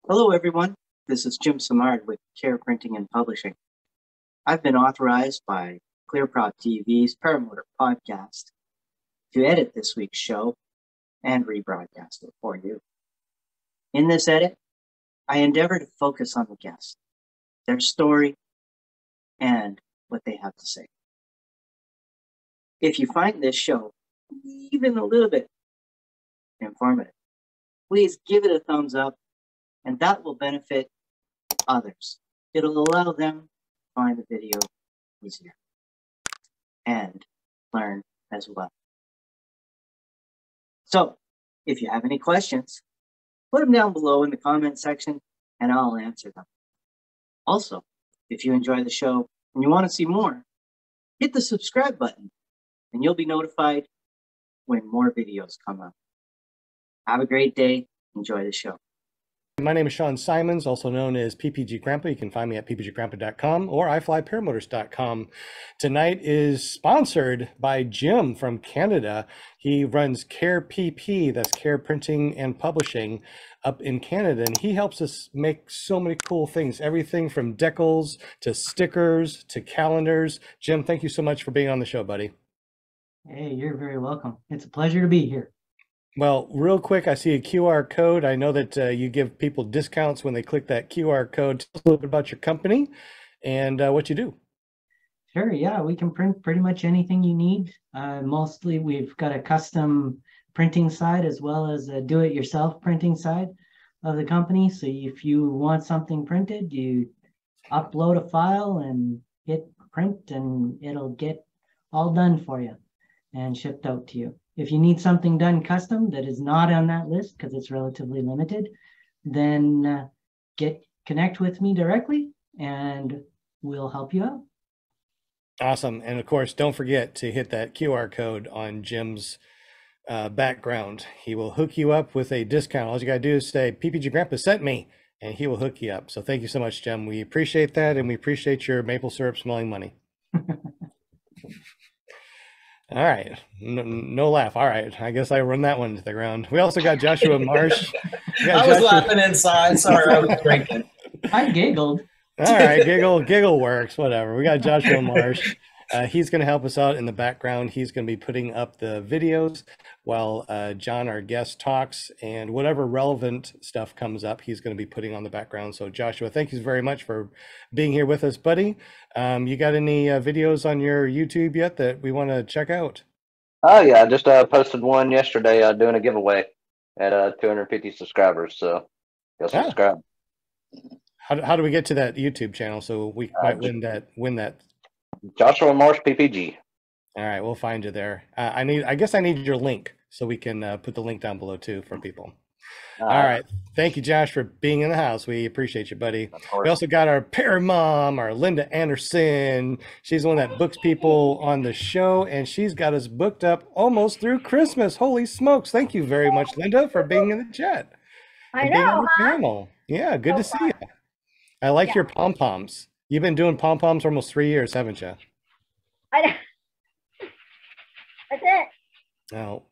Hello, everyone. This is Jim Simard with Care Printing and Publishing. I've been authorized by ClearPropTV's Paramotor podcast to edit this week's show and rebroadcast it for you. In this edit, I endeavor to focus on the guest, their story, and what they have to say. If you find this show even a little bit informative, please give it a thumbs up, and that will benefit others. It'll allow them to find the video easier and learn as well. So, if you have any questions, put them down below in the comment section and I'll answer them. Also, if you enjoy the show and you want to see more, hit the subscribe button and you'll be notified when more videos come up. Have a great day. Enjoy the show. My name is Sean Simons, also known as PPG Grandpa. You can find me at ppggrandpa.com or iflyparamotors.com. Tonight is sponsored by Jim from Canada. He runs Care PP, that's Care Printing and Publishing, up in Canada, and he helps us make so many cool things, everything from decals to stickers to calendars. Jim, thank you so much for being on the show, buddy. Hey, you're very welcome. It's a pleasure to be here. Well, real quick, I see a QR code. I know that you give people discounts when they click that QR code. Tell us a little bit about your company and what you do. Sure, yeah, we can print pretty much anything you need. Mostly we've got a custom printing side as well as a do-it-yourself printing side of the company. So if you want something printed, you upload a file and hit print and it'll get all done for you and shipped out to you. If you need something done custom that is not on that list because it's relatively limited, then connect with me directly and we'll help you out. Awesome. And of course, don't forget to hit that QR code on Jim's background. He will hook you up with a discount. All you got to do is say, PPG Grandpa sent me, and he will hook you up. So thank you so much, Jim. We appreciate that, and we appreciate your maple syrup smelling money. All right, no laugh. All right, I guess I run that one to the ground. We also got Joshua Marsh. I was laughing inside. Sorry, I was drinking. I giggled. All right, giggle works, whatever. We got Joshua Marsh. He's going to help us out in the background. He's going to be putting up the videos while John, our guest, talks, and whatever relevant stuff comes up, he's going to be putting on the background. So Joshua, thank you very much for being here with us, buddy. You got any videos on your YouTube yet that we want to check out? Oh yeah, I just posted one yesterday doing a giveaway at 250 subscribers. So go subscribe. How do we get to that YouTube channel so we might win that? Joshua Marsh PPG. All right, we'll find you there. I guess I need your link so we can put the link down below too for people. All right. Thank you, Josh, for being in the house. We appreciate you, buddy. We also got our paramom, our Linda Anderson. She's the one that books people on the show, and she's got us booked up almost through Christmas. Holy smokes. Thank you very much, Linda, for being in the chat. I know, huh? Yeah, good to see you. I like your pom-poms. You've been doing pom-poms for almost 3 years, haven't you? I know. That's it. No,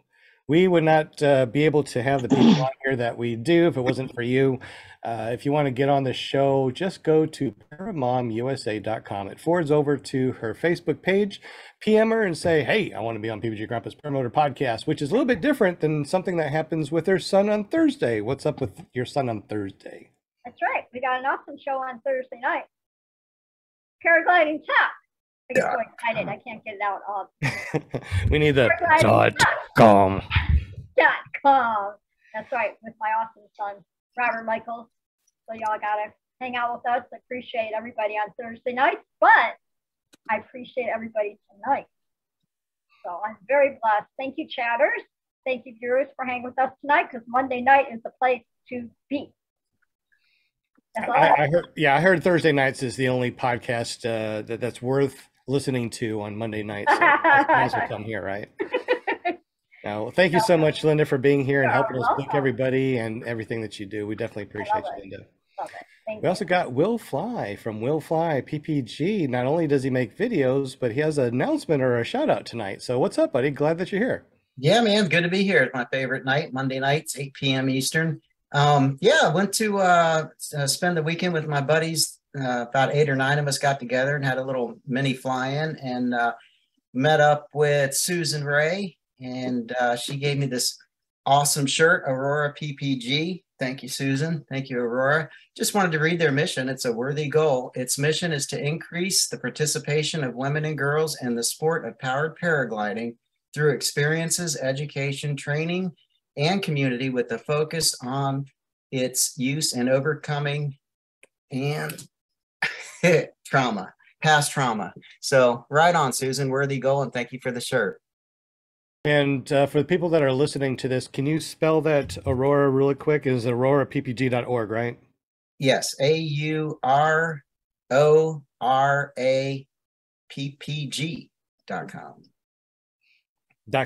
we would not be able to have the people on here that we do if it wasn't for you. If you want to get on the show, just go to paramomusa.com. It forwards over to her Facebook page. PM her and say, hey, I want to be on PPG Grandpa's Paramotor podcast, which is a little bit different than something that happens with her son on Thursday. What's up with your son on Thursday? That's right. We got an awesome show on Thursday night. Paragliding Talk. I get so excited. I can't get it out all. We need the .com. .com. That's right. With my awesome son, Robert Michaels. So y'all got to hang out with us. I appreciate everybody on Thursday night, but I appreciate everybody tonight. So I'm very blessed. Thank you, chatters. Thank you, viewers, for hanging with us tonight, because Monday night is the place to be. I heard Thursday nights is the only podcast that's worth listening to on Monday nights. So might as well come here, right? Now, thank you so much, Linda, for being here and helping us book everybody and everything that you do. We definitely appreciate you, Linda. We also got Will Fly from Will Fly PPG. Not only does he make videos, but he has an announcement or a shout out tonight. So what's up, buddy? Glad that you're here. Yeah, man. Good to be here. It's my favorite night, Monday nights, 8 p.m. Eastern. Yeah, I went to spend the weekend with my buddies. About 8 or 9 of us got together and had a little mini fly-in, and met up with Susan Ray, and she gave me this awesome shirt, Aurora PPG. Thank you, Susan. Thank you, Aurora. Just wanted to read their mission. It's a worthy goal. Its mission is to increase the participation of women and girls in the sport of powered paragliding through experiences, education, training, and community, with a focus on its use and overcoming and trauma, past trauma. So right on, Susan, worthy goal, and thank you for the shirt. And for the people that are listening to this, can you spell that Aurora really quick? Is aurorappg.org, right? Yes, AURORAPPG.com.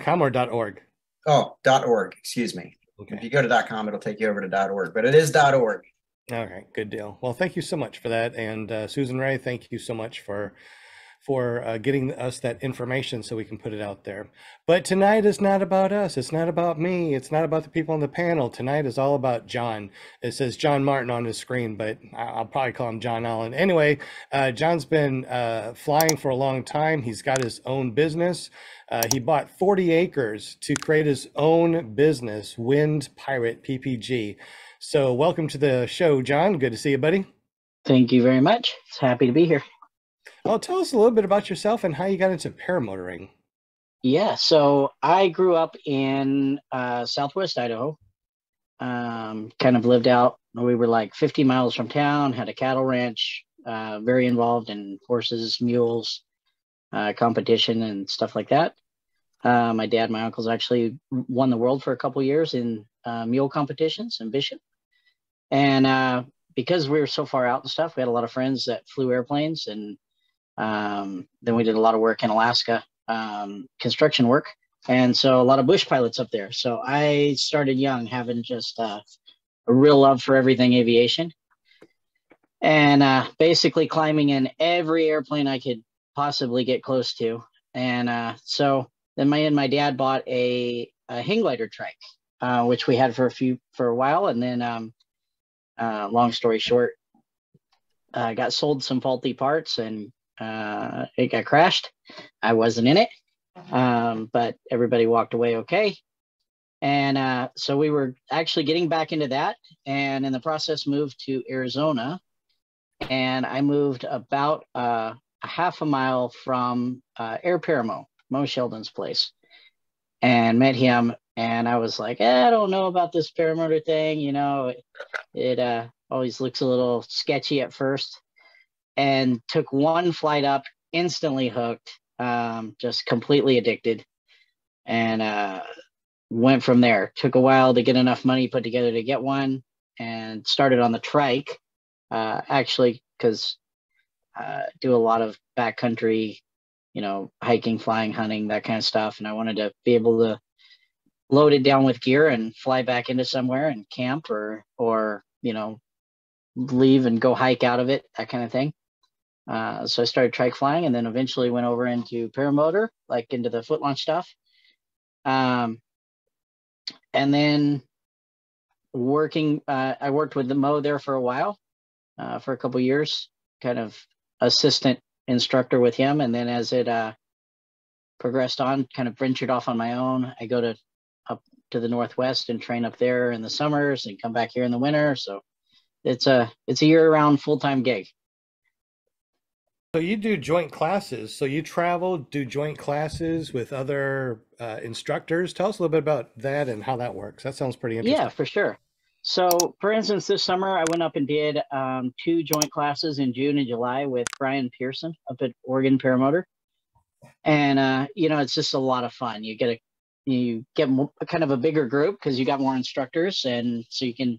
.com or .org? Oh, .org, excuse me. Okay. If you go to .com, it'll take you over to .org, but it is .org. All right, good deal. Well, thank you so much for that. And Susan Ray, thank you so much for getting us that information so we can put it out there. But tonight is not about us. It's not about me. It's not about the people on the panel. Tonight is all about John. It says John Martin on his screen, but I'll probably call him Jon-Alan. Anyway, John's been flying for a long time. He's got his own business. He bought 40 acres to create his own business, WindPirate PPG. So welcome to the show, John. Good to see you, buddy. Thank you very much. It's happy to be here. Well, tell us a little bit about yourself and how you got into paramotoring. Yeah, so I grew up in Southwest Idaho. Kind of lived out. We were like 50 miles from town, had a cattle ranch, very involved in horses, mules, competition and stuff like that. My dad, my uncles actually won the world for a couple years in mule competitions in Bishop. And because we were so far out and stuff, we had a lot of friends that flew airplanes, and then we did a lot of work in Alaska, construction work. And so a lot of bush pilots up there. So I started young, having just a real love for everything aviation, and basically climbing in every airplane I could possibly get close to. And so then my dad bought a hang glider Trike, which we had for a while. And then long story short, got sold some faulty parts, and it got crashed. I wasn't in it, but everybody walked away okay. And so we were actually getting back into that, and in the process moved to Arizona. And I moved about a half a mile from AirParamo, Mo Sheldon's place, and met him. And I was like, I don't know about this paramotor thing. You know, it always looks a little sketchy at first. And took one flight up, instantly hooked, just completely addicted, and went from there. Took a while to get enough money put together to get one, and started on the Trike, actually, because do a lot of backcountry, hiking, flying, hunting, that kind of stuff. And I wanted to be able to load it down with gear and fly back into somewhere and camp or leave and go hike out of it, that kind of thing. So I started trike flying, and then eventually went over into paramotor, like into the foot launch stuff. And then I worked with the Mo there for a while, for a couple of years, kind of assistant instructor with him. And then as it progressed on, kind of ventured off on my own. I go up to the Northwest and train up there in the summers and come back here in the winter. So it's a year-round full-time gig. So you do joint classes. So you travel, do joint classes with other instructors. Tell us a little bit about that and how that works. That sounds pretty interesting. Yeah, for sure. So for instance, this summer I went up and did 2 joint classes in June and July with Brian Pearson up at Oregon Paramotor. And, it's just a lot of fun. You get kind of a bigger group because you got more instructors. And so you can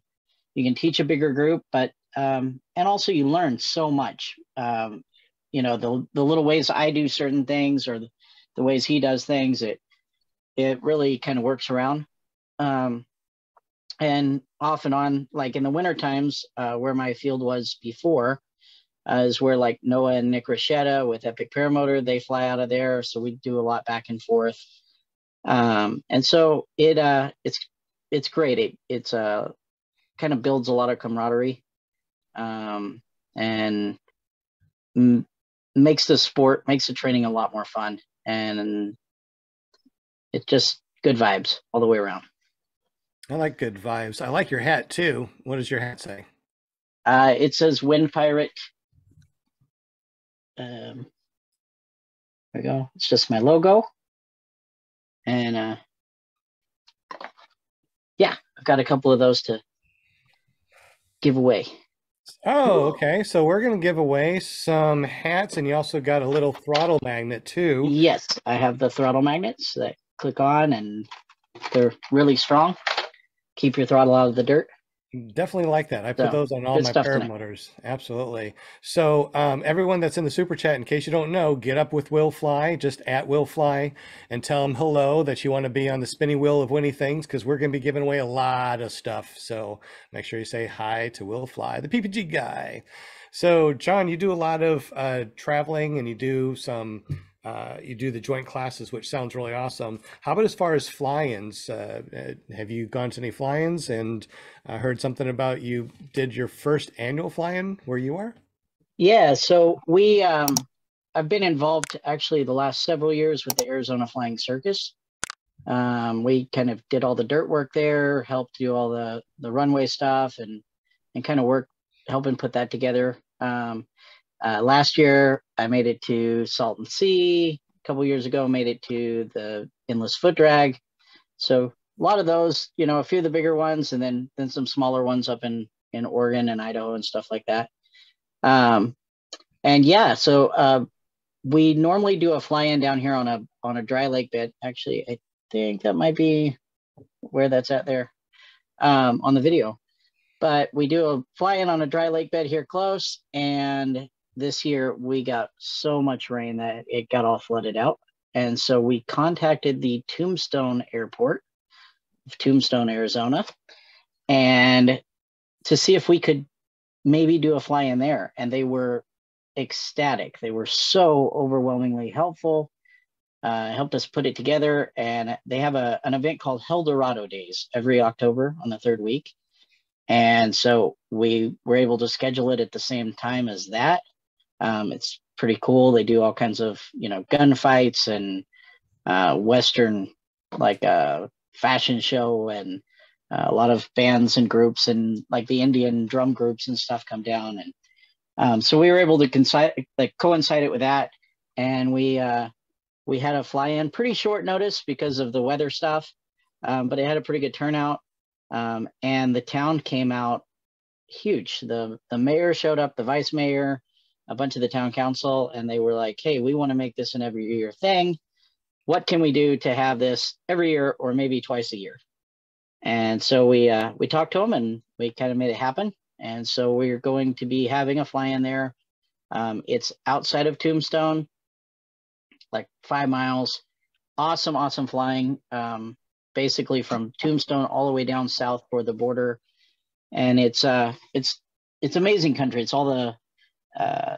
teach a bigger group, but, and also you learn so much. The little ways I do certain things, or the ways he does things, it really kind of works around. And off and on, like in the winter times, where my field was before, is where like Noah and Nick Rochetta with Epic Paramotor, they fly out of there. So we do a lot back and forth. And so it's great. It's kind of builds a lot of camaraderie, and makes the training a lot more fun, and it's just good vibes all the way around. I like good vibes. I like your hat too. What does your hat say? It says WindPirate. There we go. It's just my logo. And yeah, I've got a couple of those to give away. Oh, okay. So we're going to give away some hats, and you also got a little throttle magnet too. Yes, I have the throttle magnets that click on, and they're really strong. Keep your throttle out of the dirt. Definitely like that. I put those on all my paramotors. Absolutely. So everyone that's in the super chat, in case you don't know, get up with Will Fly, just at Will Fly, and tell him hello, that you want to be on the spinning wheel of winning things, because we're going to be giving away a lot of stuff. So make sure you say hi to Will Fly, the PPG guy. So John, you do a lot of traveling, and you do some you do the joint classes, which sounds really awesome. How about as far as fly-ins? Have you gone to any fly-ins? And I heard something about you did your first annual fly-in where you are? Yeah, so I've been involved actually the last several years with the Arizona Flying Circus. We kind of did all the dirt work there, helped do all the runway stuff, and kind of helping put that together. Last year, I made it to Salton Sea. A couple years ago, made it to the Endless Foot Drag. So a lot of those, a few of the bigger ones, and then some smaller ones up in Oregon and Idaho and stuff like that. And yeah, so we normally do a fly-in down here on a dry lake bed. Actually, I think that might be where that's at there on the video. But we do a fly-in on a dry lake bed here close, and this year we got so much rain that it got all flooded out. And so we contacted the Tombstone Airport of Tombstone, Arizona, and to see if we could maybe do a fly-in there. And they were ecstatic. They were so overwhelmingly helpful, helped us put it together. And they have an event called Eldorado Days every October on the third week. And so we were able to schedule it at the same time as that. It's pretty cool. They do all kinds of, gunfights and Western, like fashion show, and a lot of bands and groups, and like the Indian drum groups and stuff come down. And so we were able to coincide it with that. And we had a fly-in pretty short notice because of the weather stuff, but it had a pretty good turnout. And the town came out huge. The mayor showed up, the vice mayor, a bunch of the town council, and they were like, hey, we want to make this an every year thing. What can we do to have this every year, or maybe twice a year? And so we talked to them, and we kind of made it happen. And so we're going to be having a fly-in there. It's outside of Tombstone, like 5 miles. Awesome flying. Basically from Tombstone all the way down south toward the border. And it's amazing country. It's all the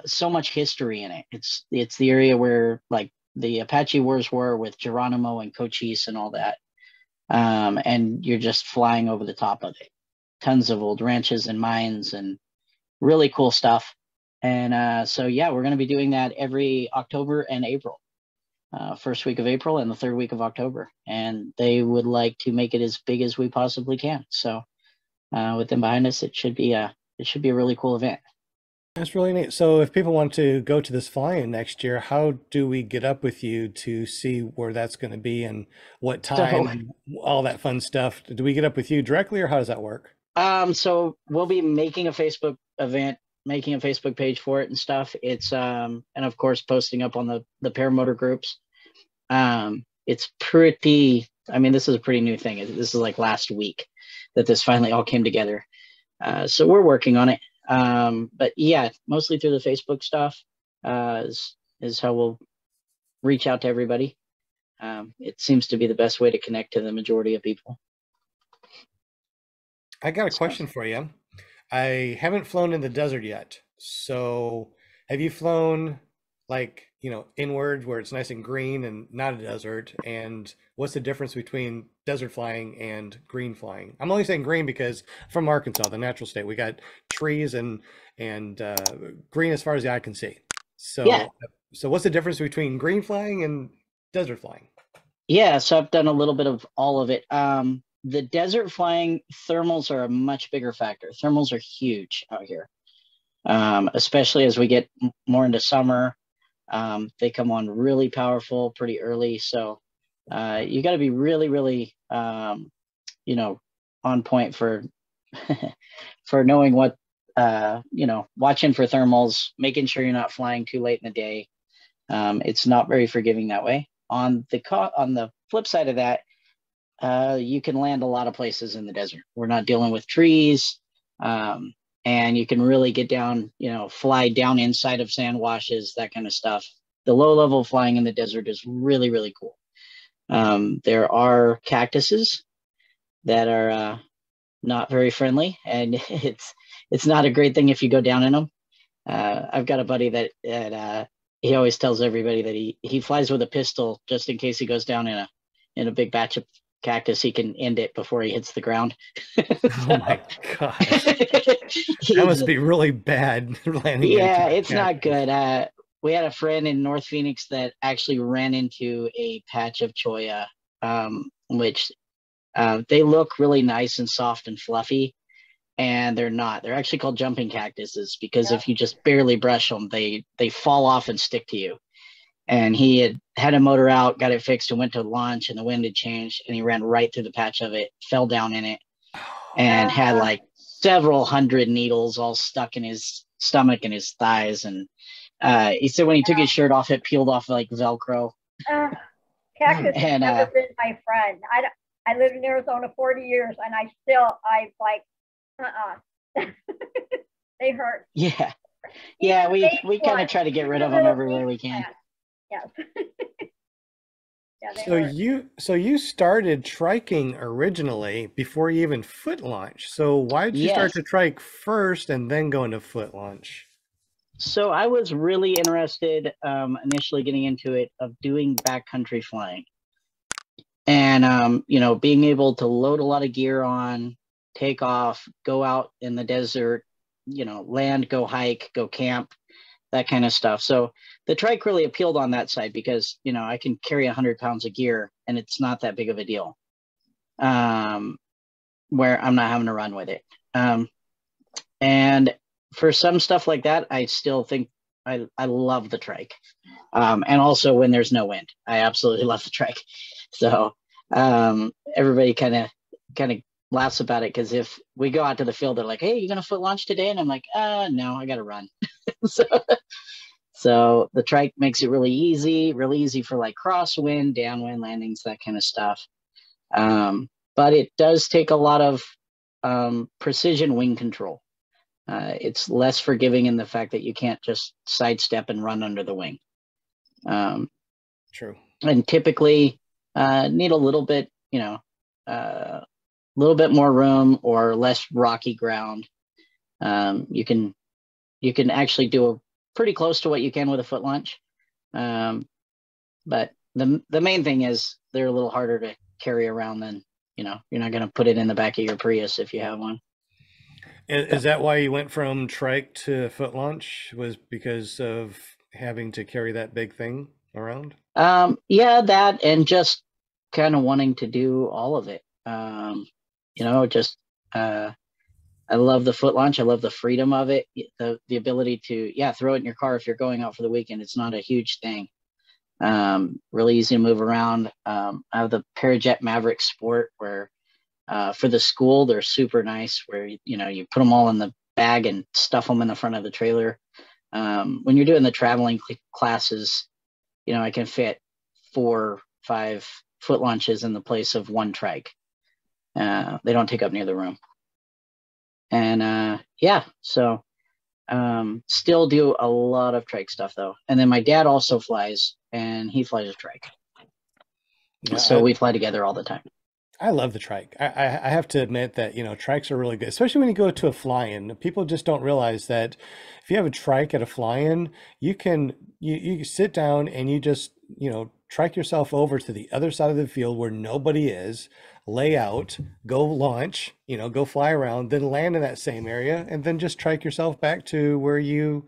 so much history in it. It's the area where like the Apache Wars were with Geronimo and Cochise and all that. And you're just flying over the top of it. Tons of old ranches and mines and really cool stuff. And so yeah, we're going to be doing that every October and April. First week of April and the third week of October, and they would like to make it as big as we possibly can. So with them behind us, it should be a really cool event. That's really neat. So if people want to go to this fly-in next year, how do we get up with you to see where that's going to be and what time and all that fun stuff? Do we get up with you directly, or how does that work? So we'll be making a Facebook event, making a Facebook page for it and stuff. It's and of course posting up on the paramotor groups. It's pretty, this is a pretty new thing. This is like last week that this finally all came together. So we're working on it. But yeah, mostly through the Facebook stuff is how we'll reach out to everybody. It seems to be the best way to connect to the majority of people. I got a question for you. I haven't flown in the desert yet. So have you flown like, you know, inward where it's nice and green and not a desert? And what's the difference between desert flying and green flying? I'm only saying green because from Arkansas, the natural state, we got trees and green as far as the eye can see. So, Yeah. so what's the difference between green flying and desert flying? Yeah, so I've done a little bit of all of it. The desert flying thermals are a much bigger factor. Thermals are huge out here, especially as we get more into summer. They come on really powerful pretty early. So you got to be really, really, you know, on point for for knowing what, you know, watching for thermals, making sure you're not flying too late in the day. It's not very forgiving that way. On the flip side of that, you can land a lot of places in the desert. We're not dealing with trees, and you can really get down, you know, fly down inside of sand washes, that kind of stuff. The low level flying in the desert is really, really cool. There are cactuses that are not very friendly, and it's not a great thing if you go down in them. I've got a buddy that he always tells everybody that he flies with a pistol just in case he goes down in a big batch of cactus, he can end it before he hits the ground. Oh my gosh. That must be really bad landing. Yeah, it's not good. We had a friend in North Phoenix that actually ran into a patch of cholla, which they look really nice and soft and fluffy, and they're not. They're actually called jumping cactuses because if you just barely brush them, they fall off and stick to you. And he had a motor out, got it fixed, and went to launch, and the wind had changed, and he ran right through the patch of it, fell down in it, and had like several hundred needles all stuck in his stomach and his thighs. And he said when he took his shirt off, it peeled off like Velcro. Cactus has never been my friend. I lived in Arizona 40 years, and I like, they hurt. Yeah, we kind of try to get rid of them everywhere we can. Yes. So you started triking originally before you even foot launch. So why did you start to trike first and then go into foot launch? So I was really interested initially getting into it of doing backcountry flying, and you know, being able to load a lot of gear on, take off, go out in the desert, you know, land, go hike, go camp, that kind of stuff. So the trike really appealed on that side because, you know, I can carry 100 pounds of gear and it's not that big of a deal, where I'm not having to run with it. And for some stuff like that, I still think I love the trike. And also when there's no wind, I absolutely love the trike. So everybody kind of laughs about it, because if we go out to the field, they're like, hey, you gonna foot launch today? And I'm like, no, I gotta run. So the trike makes it really easy for like crosswind, downwind landings, that kind of stuff. But it does take a lot of precision wing control. It's less forgiving in the fact that you can't just sidestep and run under the wing. True. And typically need a little bit, you know, a little bit more room or less rocky ground. You can actually do pretty close to what you can with a foot launch. But the main thing is they're a little harder to carry around than, you know, you're not going to put it in the back of your Prius if you have one. Is that why you went from trike to foot launch, was because of having to carry that big thing around? Yeah, that, and just kind of wanting to do all of it. You know, just I love the foot launch. I love the freedom of it. The ability to, throw it in your car if you're going out for the weekend. It's not a huge thing. Really easy to move around. I have the Parajet Maverick Sport, where for the school, they're super nice, where, you know, you put them all in the bag and stuff them in the front of the trailer. When you're doing the traveling classes, you know, I can fit 4 or 5 foot launches in the place of one trike. They don't take up near the room. And so still do a lot of trike stuff though. And then my dad also flies, and he flies a trike. Yeah, so we fly together all the time. I love the trike. I have to admit that, trikes are really good, especially when you go to a fly-in. People just don't realize that if you have a trike at a fly-in, you sit down and you just, trike yourself over to the other side of the field where nobody is, lay out, go launch, go fly around, then land in that same area, and then just trike yourself back to where your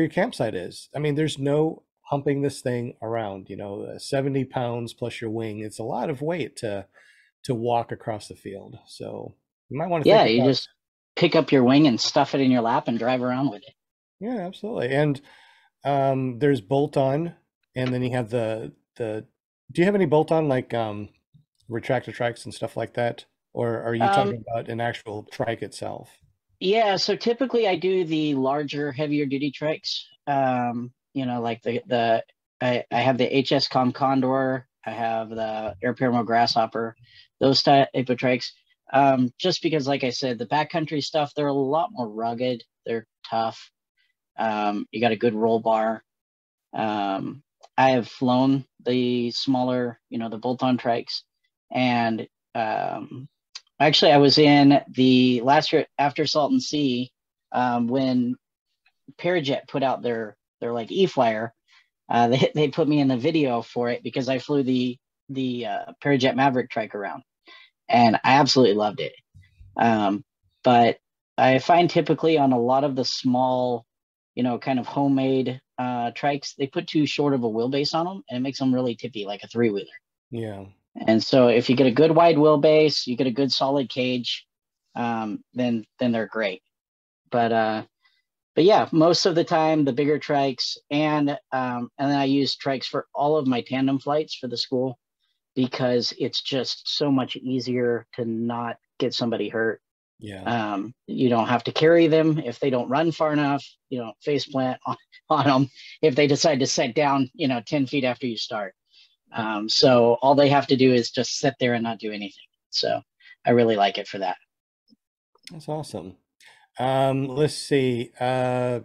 campsite is. I mean, there's no humping this thing around, 70 pounds plus your wing. It's a lot of weight to walk across the field. So you might want to Yeah, think you about. just pick up your wing and stuff it in your lap and drive around with it. Yeah, absolutely. And there's bolt on, and then you have the. Do you have any bolt on like retractor trikes and stuff like that, or are you talking about an actual trike itself? Yeah, so typically I do the larger, heavier duty trikes. Like I have the HS-Com Condor, I have the AirParamo Grasshopper, those type of trikes. Just because, like I said, the backcountry stuff, they're a lot more rugged, they're tough. You got a good roll bar. I have flown the smaller, the bolt-on trikes, and actually, I was in the last year after Salton Sea when Parajet put out their like E-Flyer. They put me in the video for it because I flew the Parajet Maverick trike around, and I absolutely loved it. But I find typically on a lot of the small, kind of homemade trikes, they put too short of a wheelbase on them, and it makes them really tippy, like a three-wheeler. Yeah. And so if you get a good wide wheelbase, you get a good solid cage, then they're great. But yeah, most of the time the bigger trikes, and then I use trikes for all of my tandem flights for the school because it's just so much easier to not get somebody hurt. Yeah. You don't have to carry them if they don't run far enough. You don't face plant on them if they decide to set down, 10 feet after you start. So all they have to do is just sit there and not do anything. So I really like it for that. That's awesome. Let's see. Panel,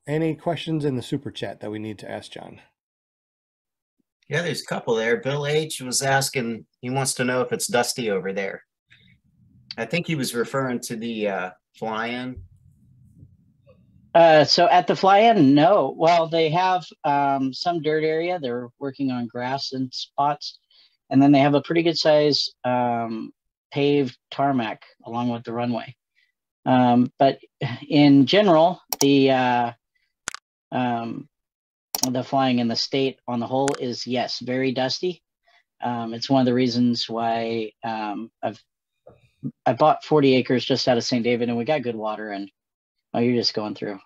any questions in the super chat that we need to ask John? Yeah, there's a couple there. Bill H was asking, he wants to know if it's dusty over there. I think he was referring to the Fly-in. So at the Fly-in, no. Well, they have some dirt area. They're working on grass and spots. And then they have a pretty good size paved tarmac along with the runway. But in general, the flying in the state on the whole is, yes, very dusty. It's one of the reasons why I bought 40 acres just out of St. David, and we got good water. And you're just going through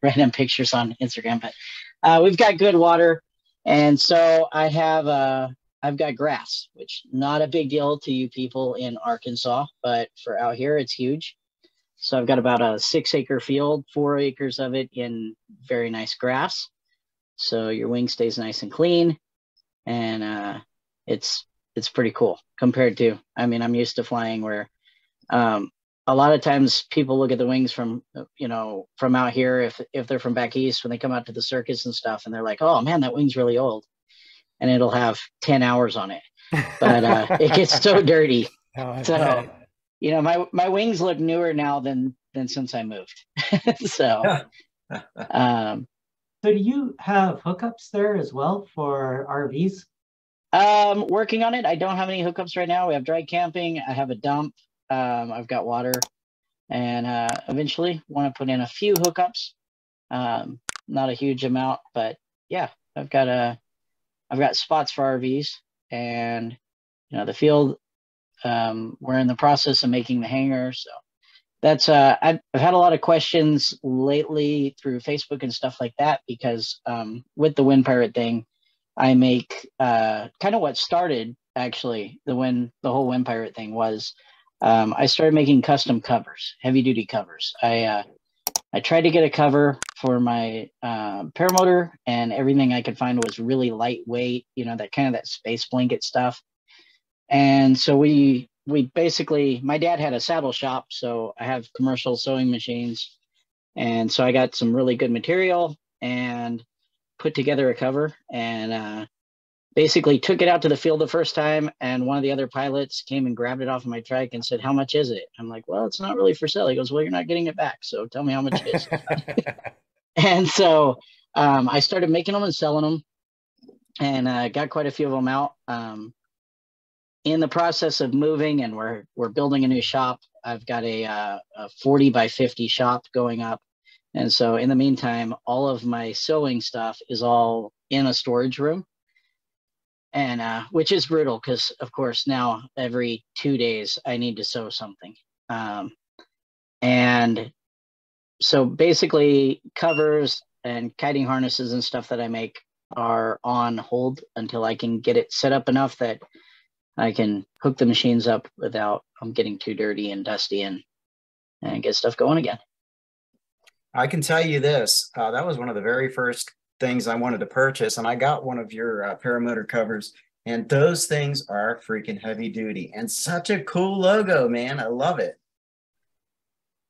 random pictures on Instagram, but we've got good water. And so I've got grass, which not a big deal to you people in Arkansas, but for out here, it's huge. So I've got about a 6-acre field, 4 acres of it in very nice grass. So your wing stays nice and clean, and it's pretty cool compared to, I'm used to flying where a lot of times people look at the wings from out here, if they're from back east, when they come out to the circus and stuff, and they're like, oh man, that wing's really old, and it'll have 10 hours on it, but it gets so dirty. So my wings look newer now than since I moved. So so do you have hookups there as well for RVs? Working on it. I don't have any hookups right now. We have dry camping. I have a dump. I've got water, and eventually want to put in a few hookups. Not a huge amount, but yeah, I've got spots for RVs, and the field. We're in the process of making the hangar, so that's I've had a lot of questions lately through Facebook and stuff like that because with the WindPirate thing, I make kind of what started actually the whole WindPirate thing was I started making custom covers, heavy duty covers. I tried to get a cover for my paramotor, and everything I could find was really lightweight, that space blanket stuff. And so we basically, my dad had a saddle shop, so I have commercial sewing machines. And so I got some really good material and put together a cover, and basically took it out to the field the first time, and one of the other pilots came and grabbed it off of my trike and said, "How much is it?" I'm like, "Well, it's not really for sale." He goes, "Well, you're not getting it back, so tell me how much it is." And so I started making them and selling them, and got quite a few of them out. In the process of moving, and we're building a new shop. I've got a 40 by 50 shop going up, and so in the meantime, all of my sewing stuff is all in a storage room. And which is brutal because, of course, now every 2 days I need to sew something. And so basically covers and kiting harnesses and stuff that I make are on hold until I can get it set up enough that I can hook the machines up without them getting too dirty and dusty, and get stuff going again. I can tell you this, that was one of the very first things I wanted to purchase, and I got one of your paramotor covers, and those things are freaking heavy duty and such a cool logo, man. I love it.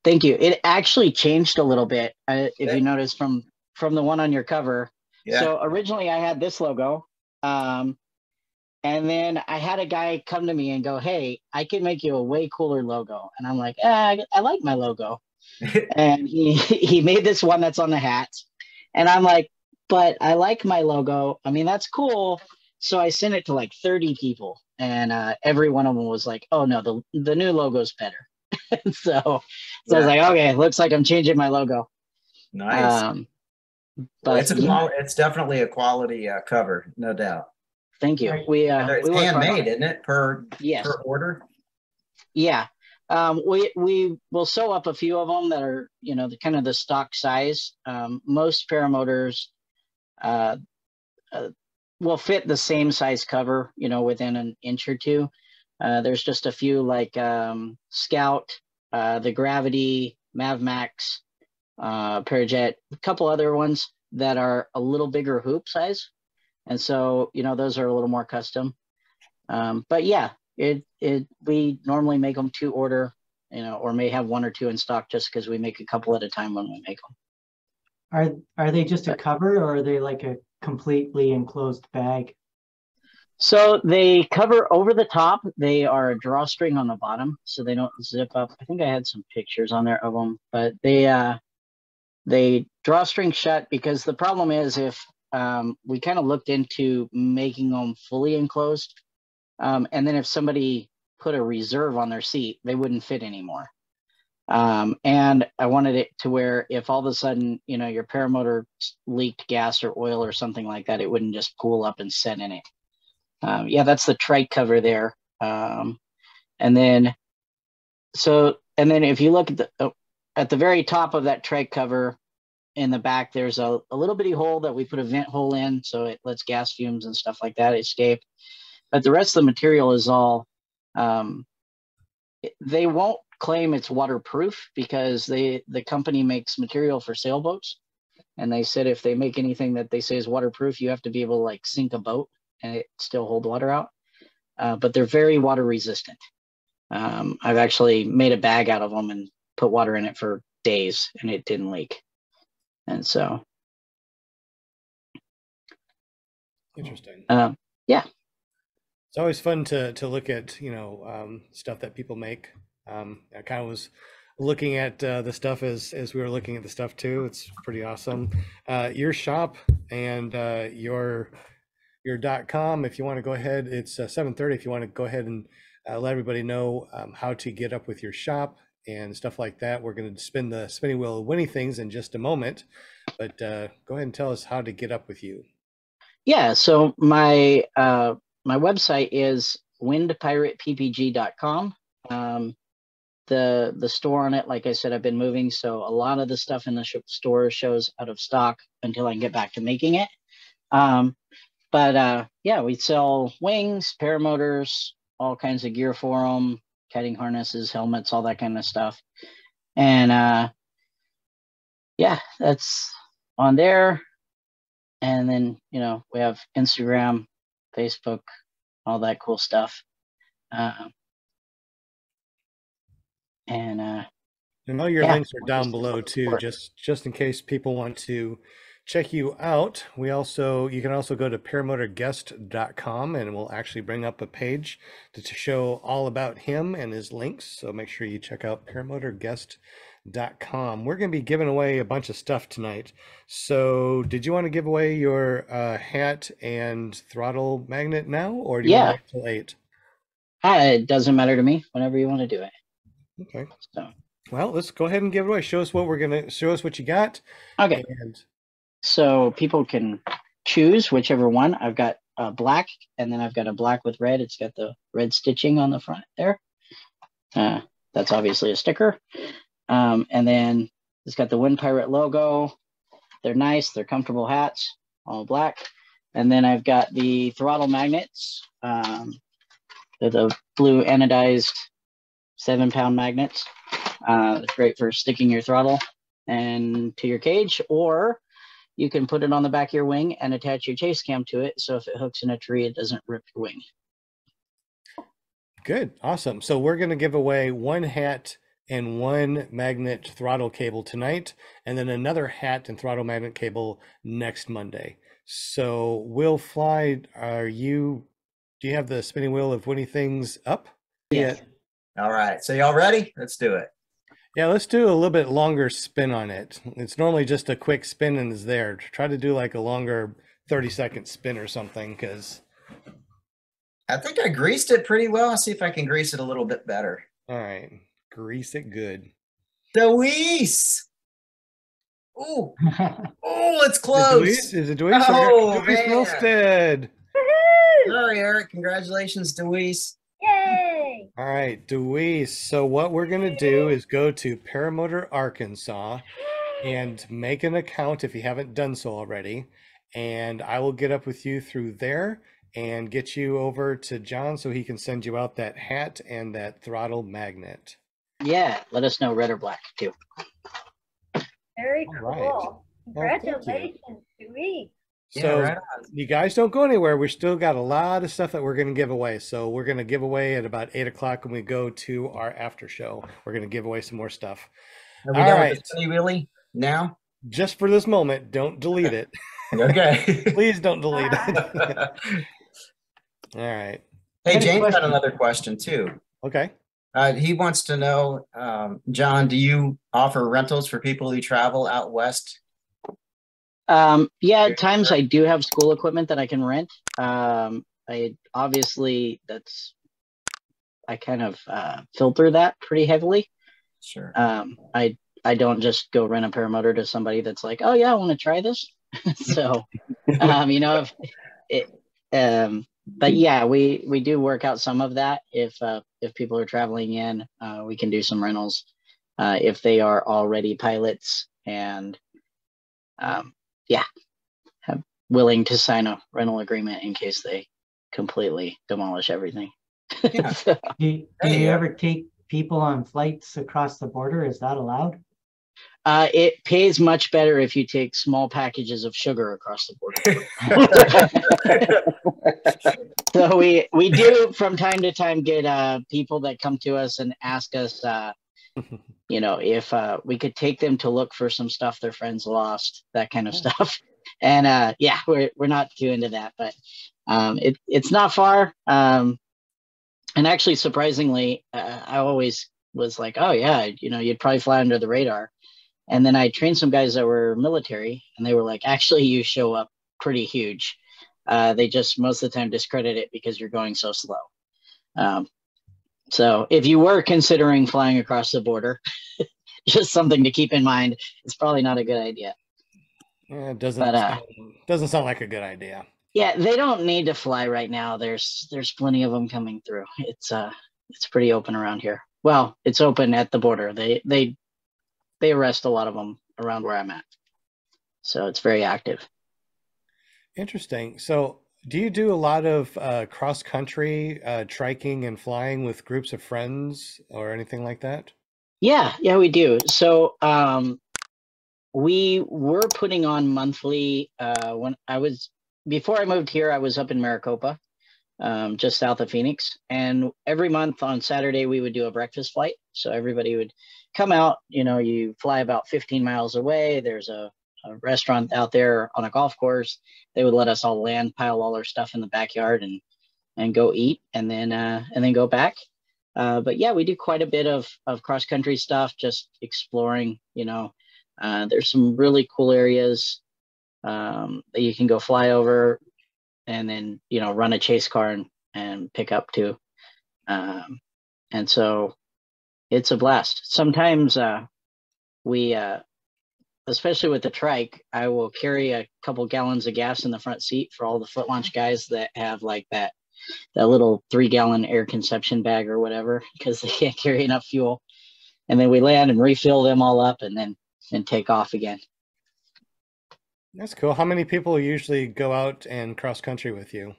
Thank you. It actually changed a little bit, if you notice from the one on your cover. Yeah. So originally I had this logo, and then I had a guy come to me and go, "Hey, I can make you a way cooler logo." And I'm like, I like my logo. And he made this one that's on the hat, and I'm like, "But I like my logo. I mean, that's cool." So I sent it to like 30 people, and every one of them was like, "Oh no, the new logo's better." so I was like, "Okay, looks like I'm changing my logo." Nice. But it's definitely a quality cover, no doubt. Thank you. It's handmade, isn't it? Per order. Yeah. We will sew up a few of them that are, the kind of the stock size. Most paramotors will fit the same size cover, within an inch or two. There's just a few like Scout, the Gravity, Mavmax, Parajet, a couple other ones that are a little bigger hoop size. And so, those are a little more custom. But yeah, we normally make them to order, or may have one or two in stock just because we make a couple at a time when we make them. Are they just a cover, or are they like a completely enclosed bag? So they cover over the top. They are a drawstring on the bottom, so they don't zip up. I think I had some pictures on there of them, but they drawstring shut, because the problem is if we kind of looked into making them fully enclosed, and then if somebody put a reserve on their seat, they wouldn't fit anymore. And I wanted it to where if all of a sudden, your paramotor leaked gas or oil or something like that, it wouldn't just pool up and set in it. Yeah, that's the Trike cover there. And then if you look at the very top of that Trike cover in the back, there's a little bitty hole that we put a vent hole in, so it lets gas fumes and stuff like that escape. But the rest of the material is all, they won't claim it's waterproof because the company makes material for sailboats. And they said if they make anything that they say is waterproof, you have to be able to like sink a boat and it still hold water out. But they're very water resistant. I've actually made a bag out of them and put water in it for days and it didn't leak. And so. Interesting. Yeah. It's always fun to look at, stuff that people make. I kind of was looking at the stuff as we were looking at the stuff too. It's pretty awesome. Your shop and your .com, if you want to go ahead, it's 7:30. If you want to go ahead and let everybody know how to get up with your shop and stuff like that. We're going to spin the spinning wheel of winning things in just a moment, but go ahead and tell us how to get up with you. Yeah, so my website is WindPirate PPG.com. The store on it, like I said, I've been moving, so a lot of the stuff in the store shows out of stock until I can get back to making it. But yeah, we sell wings, paramotors, all kinds of gear for them, kiting harnesses, helmets, all that kind of stuff. And yeah, that's on there. And then, we have Instagram, Facebook, all that cool stuff. And all your links are down below too, just in case people want to check you out, you can also go to paramotorguest.com and we'll actually bring up a page to show all about him and his links. So make sure you check out paramotorguest.com. We're going to be giving away a bunch of stuff tonight. So did you want to give away your hat and throttle magnet now, or do you want to wait till 8? It doesn't matter to me, whenever you want to do it. Okay. So. Well, let's go ahead and give it away. Show us what you got. Okay. So people can choose whichever one. I've got black, and then I've got a black with red. It's got the red stitching on the front there. That's obviously a sticker. And then it's got the WindPirate logo. They're nice. They're comfortable hats, all black. And then I've got the throttle magnets. They're the blue anodized 7-pound magnets. It's great for sticking your throttle and to your cage, or you can put it on the back of your wing and attach your chase cam to it. So if it hooks in a tree, it doesn't rip your wing. Good. Awesome. So we're going to give away 1 hat and 1 magnet throttle cable tonight, and then another hat and throttle magnet cable next Monday. So Will Fly, do you have the spinning wheel of winning things up? Yeah. All right. So y'all ready? Let's do it. Yeah, let's do a little bit longer spin on it. It's normally just a quick spin and it's there. Try to do like a longer 30-second spin or something, because I think I greased it pretty well. I'll see if I can grease it a little bit better. All right, grease it good. Deweese! Oh, it's close. Is it Deweese? Oh, Deweese man. Milstead. Sorry, Eric. Congratulations, Deweese. Yay! All right, Deweese. So what we're going to do is go to Paramotor, Arkansas, and make an account if you haven't done so already. And I will get up with you through there and get you over to John so he can send you out that hat and that throttle magnet. Yeah, let us know, red or black, too. Very All right. cool. Well, thank you. Congratulations, Dewey. So right you guys don't go anywhere. We still got a lot of stuff that we're going to give away. So we're going to give away at about 8 o'clock when we go to our after show. We're going to give away some more stuff. Are we All done right. with the spinny wheelie now? Just for this moment, don't delete it. Okay. Please don't delete it. All right. Hey, Any James got questions? another question too. Okay. He wants to know, John, do you offer rentals for people who travel out west? Yeah, at times I do have school equipment that I can rent. I obviously I kind of filter that pretty heavily. Sure. I don't just go rent a paramotor to somebody that's like, oh yeah, I want to try this. So, you know, but yeah, we do work out some of that. If people are traveling in, we can do some rentals if they are already pilots and yeah, willing to sign a rental agreement in case they completely demolish everything. Yeah. So, Do you ever take people on flights across the border? Is that allowed? it pays much better if you take small packages of sugar across the border. So we do from time to time get people that come to us and ask us, you know, if we could take them to look for some stuff their friends lost, that kind of stuff. And yeah, we're not too into that, but it's not far. And actually, surprisingly, I always was like, oh yeah, you know, you'd probably fly under the radar. And then I trained some guys that were military, and they were like, actually, you show up pretty huge. They just most of the time discredit it because you're going so slow. So if you were considering flying across the border, just something to keep in mind. It's probably not a good idea. Yeah, it doesn't sound like a good idea. Yeah, they don't need to fly right now. There's plenty of them coming through. It's pretty open around here. Well, it's open at the border. They arrest a lot of them around where I'm at. So it's very active. Interesting. So do you do a lot of cross-country triking and flying with groups of friends or anything like that? Yeah, we do. So we were putting on monthly before I moved here, I was up in Maricopa, just south of Phoenix. And every month on Saturday, we would do a breakfast flight. So everybody would come out, you fly about 15 miles away. There's a restaurant out there on a golf course. They would let us all land, pile all our stuff in the backyard, and go eat, and then go back. But yeah, we do quite a bit of cross country stuff, just exploring. There's some really cool areas that you can go fly over, and then run a chase car and pick up to. And so it's a blast. Sometimes we, especially with the Trike, I will carry a couple gallons of gas in the front seat for all the foot launch guys that have like that little 3-gallon air consumption bag or whatever, because they can't carry enough fuel. And then we land and refill them all up, and then take off again. That's cool. How many people usually go out and cross country with you?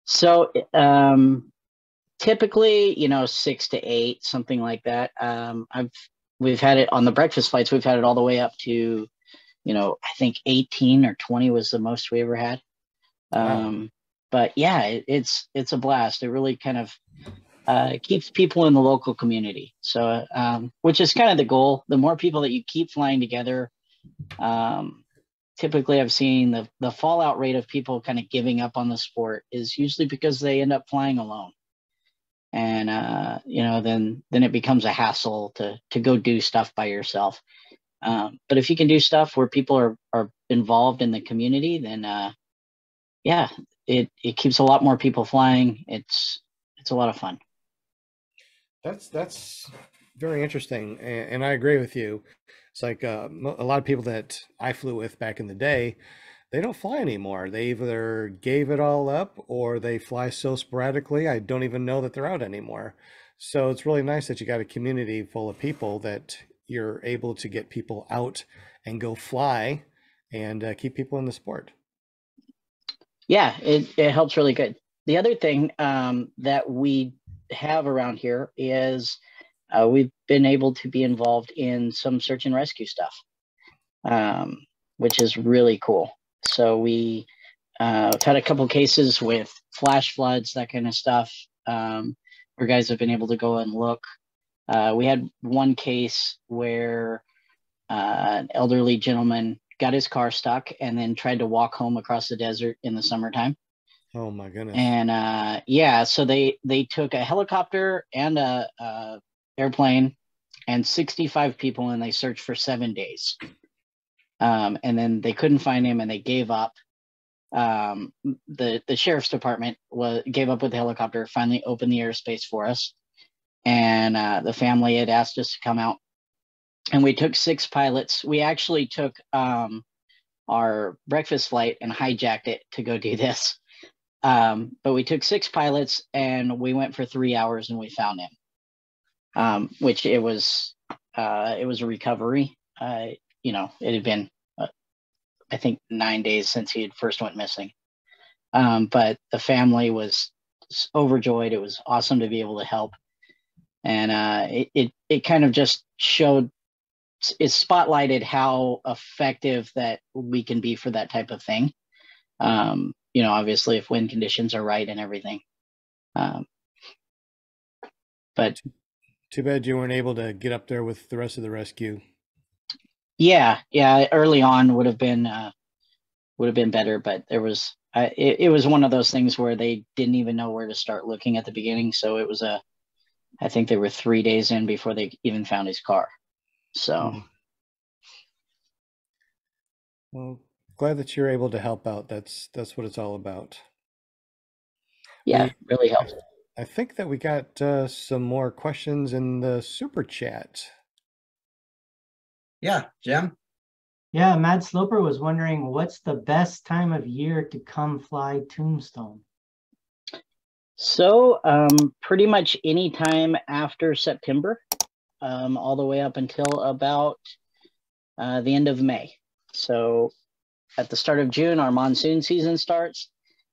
So typically, 6 to 8, something like that. We've had it on the breakfast flights. We've had it all the way up to, I think 18 or 20 was the most we ever had. Wow. But yeah, it's a blast. It really kind of keeps people in the local community. So, which is kind of the goal. The more people that you keep flying together, typically I've seen the fallout rate of people kind of giving up on the sport is usually because they end up flying alone. And, then it becomes a hassle to go do stuff by yourself. But if you can do stuff where people are involved in the community, then, yeah, it keeps a lot more people flying. It's a lot of fun. That's very interesting. And I agree with you. It's like a lot of people that I flew with back in the day, they don't fly anymore. They either gave it all up or they fly so sporadically, I don't even know that they're out anymore. So it's really nice that you got a community full of people that you're able to get people out and go fly and keep people in the sport. Yeah, it helps really good. The other thing that we have around here is we've been able to be involved in some search and rescue stuff, which is really cool. So we've had a couple cases with flash floods, that kind of stuff, where guys have been able to go and look. We had one case where an elderly gentleman got his car stuck and then tried to walk home across the desert in the summertime. Oh my goodness. And yeah, so they took a helicopter and a airplane and 65 people, and they searched for 7 days. And then they couldn't find him, and they gave up. The sheriff's department gave up with the helicopter, finally opened the airspace for us. And the family had asked us to come out, and we took 6 pilots. We actually took our breakfast flight and hijacked it to go do this. But we took 6 pilots, and we went for 3 hours, and we found him, which it was a recovery. It had been, I think, 9 days since he had first went missing. But the family was overjoyed. It was awesome to be able to help. And it kind of just it spotlighted how effective that we can be for that type of thing. Obviously if wind conditions are right and everything. But too bad you weren't able to get up there with the rest of the rescue. Yeah. Early on would have been better, but there was it was one of those things where they didn't even know where to start looking at the beginning. So it was I think they were 3 days in before they even found his car. So. Well, glad that you're able to help out. That's what it's all about. Yeah, really helps. I think that we got some more questions in the super chat. Yeah, Jim? Yeah, Mad Sloper was wondering, what's the best time of year to come fly Tombstone? So pretty much any time after September, all the way up until about the end of May. So at the start of June, our monsoon season starts,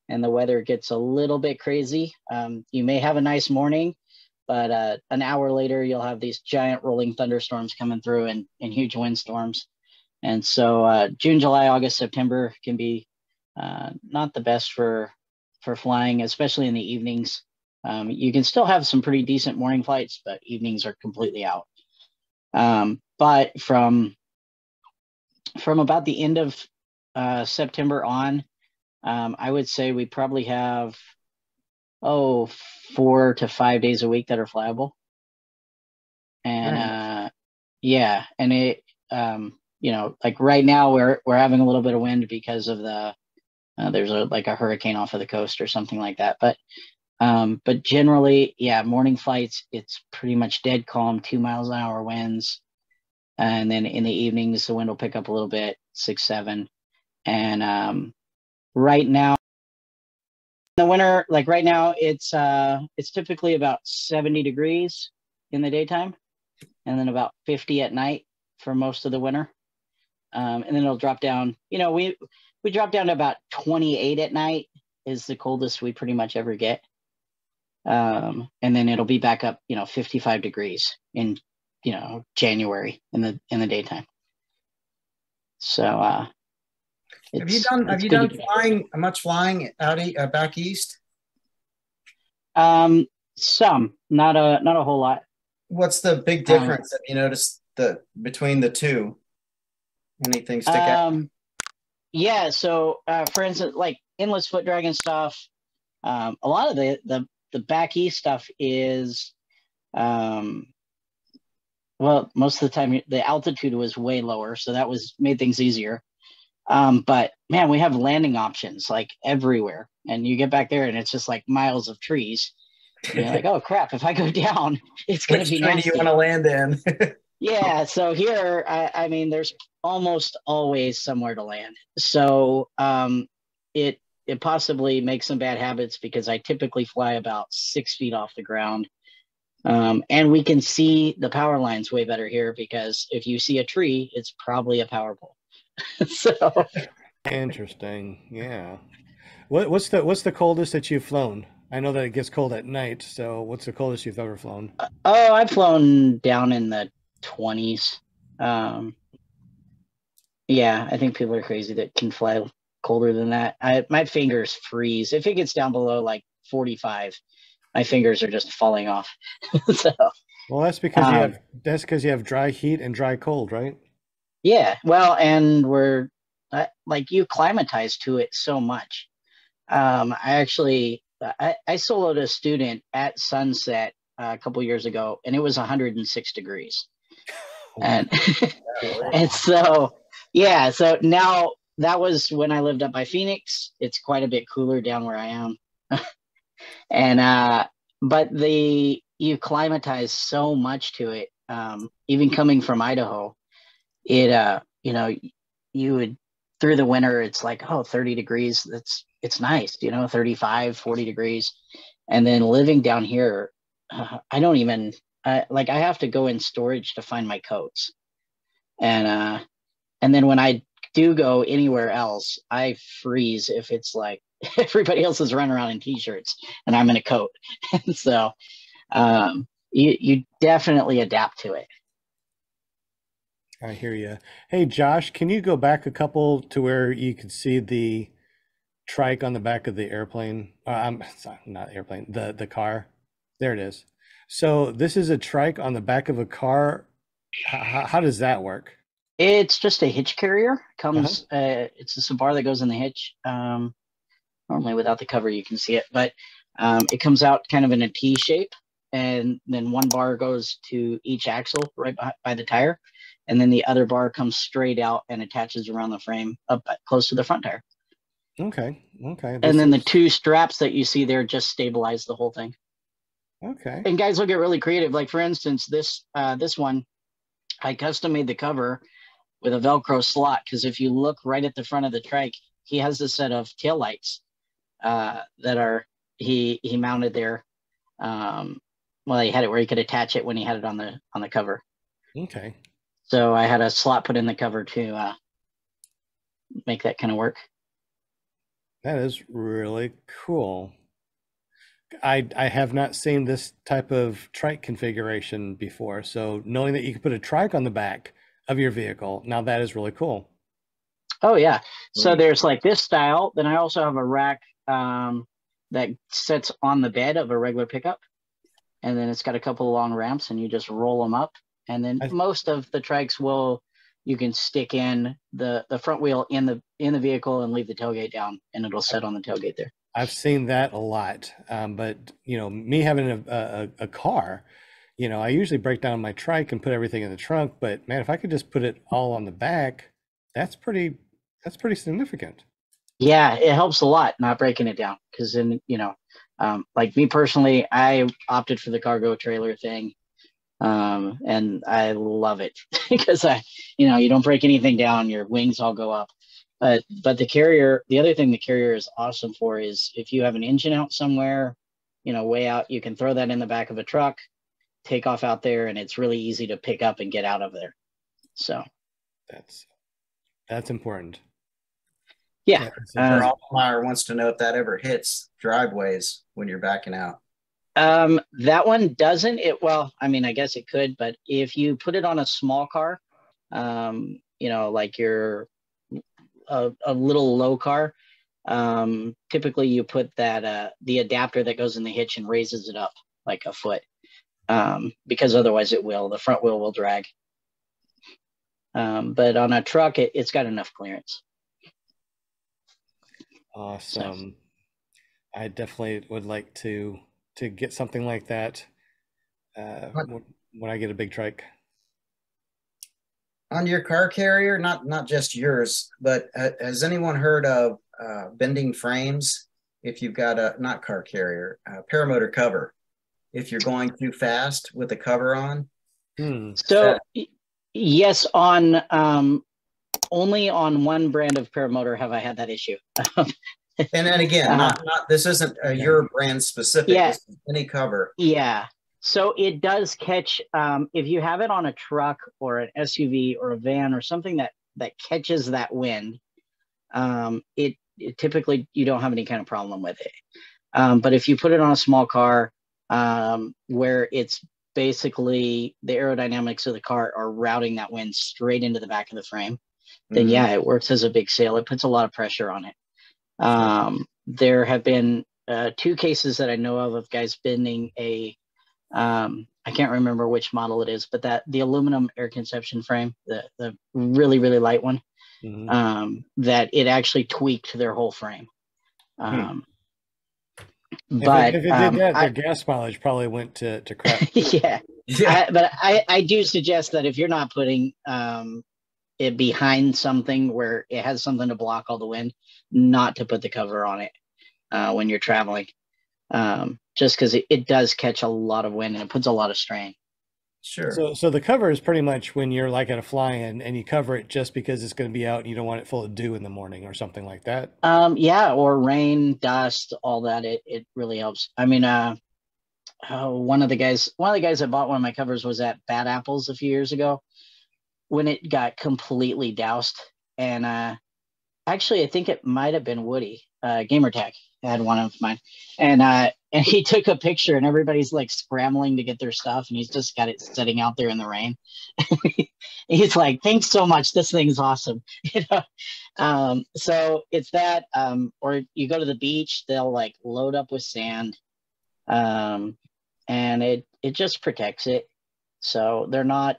and the weather gets a little bit crazy. You may have a nice morning, but an hour later, you'll have these giant rolling thunderstorms coming through and huge windstorms. And so June, July, August, September can be not the best for flying, especially in the evenings. You can still have some pretty decent morning flights, but evenings are completely out. But from from about the end of September on, I would say we probably have 4 to 5 days a week that are flyable. And yeah, and it like right now we're having a little bit of wind because of the there's a hurricane off of the coast or something like that. But generally, yeah, morning flights, it's pretty much dead calm, 2 miles an hour winds. And then in the evenings, the wind will pick up a little bit, 6, 7. And right now, in the winter, like right now, it's typically about 70 degrees in the daytime, and then about 50 at night for most of the winter. And then it'll drop down. We drop down to about 28 at night is the coldest we pretty much ever get. And then it'll be back up, 55 degrees in, January in the daytime. So, have you done much flying out back east? Some, not a whole lot. What's the big difference? Have you noticed between the two? Anything stick out? Yeah. So, for instance, like endless foot dragon stuff, a lot of the back east stuff is, well, most of the time the altitude was way lower, so that made things easier. But man, we have landing options like everywhere, and you get back there and it's just like miles of trees. And you're like, oh crap! If I go down, it's going to be nasty. Which tree do you want to land in? Yeah. So here, I mean, there's almost always somewhere to land. So it possibly makes some bad habits because I typically fly about 6 feet off the ground. And we can see the power lines way better here because if you see a tree, it's probably a power pole. So interesting. Yeah. What's the coldest that you've flown? I know that it gets cold at night. So what's the coldest you've ever flown? I've flown down in the 20s. Yeah, I think people are crazy that can fly colder than that. My fingers freeze. If it gets down below like 45, my fingers are just falling off. So, well, that's because you have dry heat and dry cold, right? Yeah. Well, and we're like you climatize to it so much. I soloed a student at sunset a couple years ago, and it was 106 degrees. And and so yeah, so now that was when I lived up by Phoenix. It's quite a bit cooler down where I am. And but you climatize so much to it. Even coming from Idaho, it you would through the winter it's like 30 degrees. It's nice, 35, 40 degrees. And then living down here, I don't even I have to go in storage to find my coats. And then when I do go anywhere else, I freeze if it's like everybody else is running around in t-shirts and I'm in a coat. And so you definitely adapt to it. I hear you. Hey, Josh, can you go back a couple to where you could see the trike on the back of the airplane? Sorry, not airplane, the car. There it is. So this is a trike on the back of a car. How does that work? It's just a hitch carrier. Comes, it's a bar that goes in the hitch. Normally without the cover, you can see it, but it comes out kind of in a T shape, and then one bar goes to each axle right by the tire, and then the other bar comes straight out and attaches around the frame up close to the front tire. Okay. And then the two straps that you see there just stabilize the whole thing. Okay. And guys will get really creative. Like for instance, this one, I custom made the cover with a Velcro slot because if you look right at the front of the trike, he has a set of taillights that are he mounted there. Well, he had it where he could attach it when he had it on the cover. Okay. So I had a slot put in the cover to make that kind of work. That is really cool. I have not seen this type of trike configuration before. So knowing that you can put a trike on the back of your vehicle, now that is really cool. Oh yeah. So there's like this style. Then I also have a rack that sits on the bed of a regular pickup. And then it's got a couple of long ramps and you just roll them up. And then most of the trikes will you can stick in the front wheel in the vehicle and leave the tailgate down, and it'll set on the tailgate there. I've seen that a lot. But me having a car, I usually break down my trike and put everything in the trunk, but man, if I could just put it all on the back, that's pretty significant. Yeah, it helps a lot not breaking it down, because then, like me personally, I opted for the cargo trailer thing. And I love it because you don't break anything down, your wings all go up. But the other thing the carrier is awesome for is if you have an engine out somewhere, way out, you can throw that in the back of a truck, take off out there, and it's really easy to pick up and get out of there. So that's important. Yeah. Meyer wants to know if that ever hits driveways when you're backing out. That one doesn't. Well, I mean, I guess it could, but if you put it on a small car, like you're a little low car, typically you put that the adapter that goes in the hitch and raises it up like a foot, because otherwise the front wheel will drag. But on a truck, it's got enough clearance. Awesome. So, I definitely would like to get something like that when I get a big trike. On your car carrier, not just yours, but has anyone heard of bending frames? If you've got not car carrier, paramotor cover, if you're going too fast with the cover on. So yes, on only on one brand of paramotor have I had that issue. And then again, not this isn't your brand specific. Yeah. This is any cover. Yeah. So it does catch, if you have it on a truck or an SUV or a van or something that catches that wind, it typically you don't have any kind of problem with it. But if you put it on a small car, where it's basically the aerodynamics of the car are routing that wind straight into the back of the frame, then yeah, it works as a big sail. It puts a lot of pressure on it. There have been 2 cases that I know of guys bending I can't remember which model it is, but the aluminum air conception frame, the really, really light one, that it actually tweaked their whole frame. But if it did that, their gas mileage probably went to crap. Yeah. But I do suggest that if you're not putting it behind something where it has something to block all the wind, not to put the cover on it when you're traveling, just because it does catch a lot of wind and it puts a lot of strain. Sure. So the cover is pretty much when you're like at a fly-in and you cover it just because it's going to be out and you don't want it full of dew in the morning or something like that. Yeah, or rain, dust, all that. It really helps. I mean, one of the guys that bought one of my covers was at Bad Apples a few years ago when it got completely doused. And actually, I think it might have been Woody, Gamertag had one of mine, and he took a picture, and everybody's like scrambling to get their stuff, and he's just got it sitting out there in the rain. He's like, "Thanks so much. This thing's awesome." So it's that, or you go to the beach, they'll like load up with sand, and it just protects it. So they're not,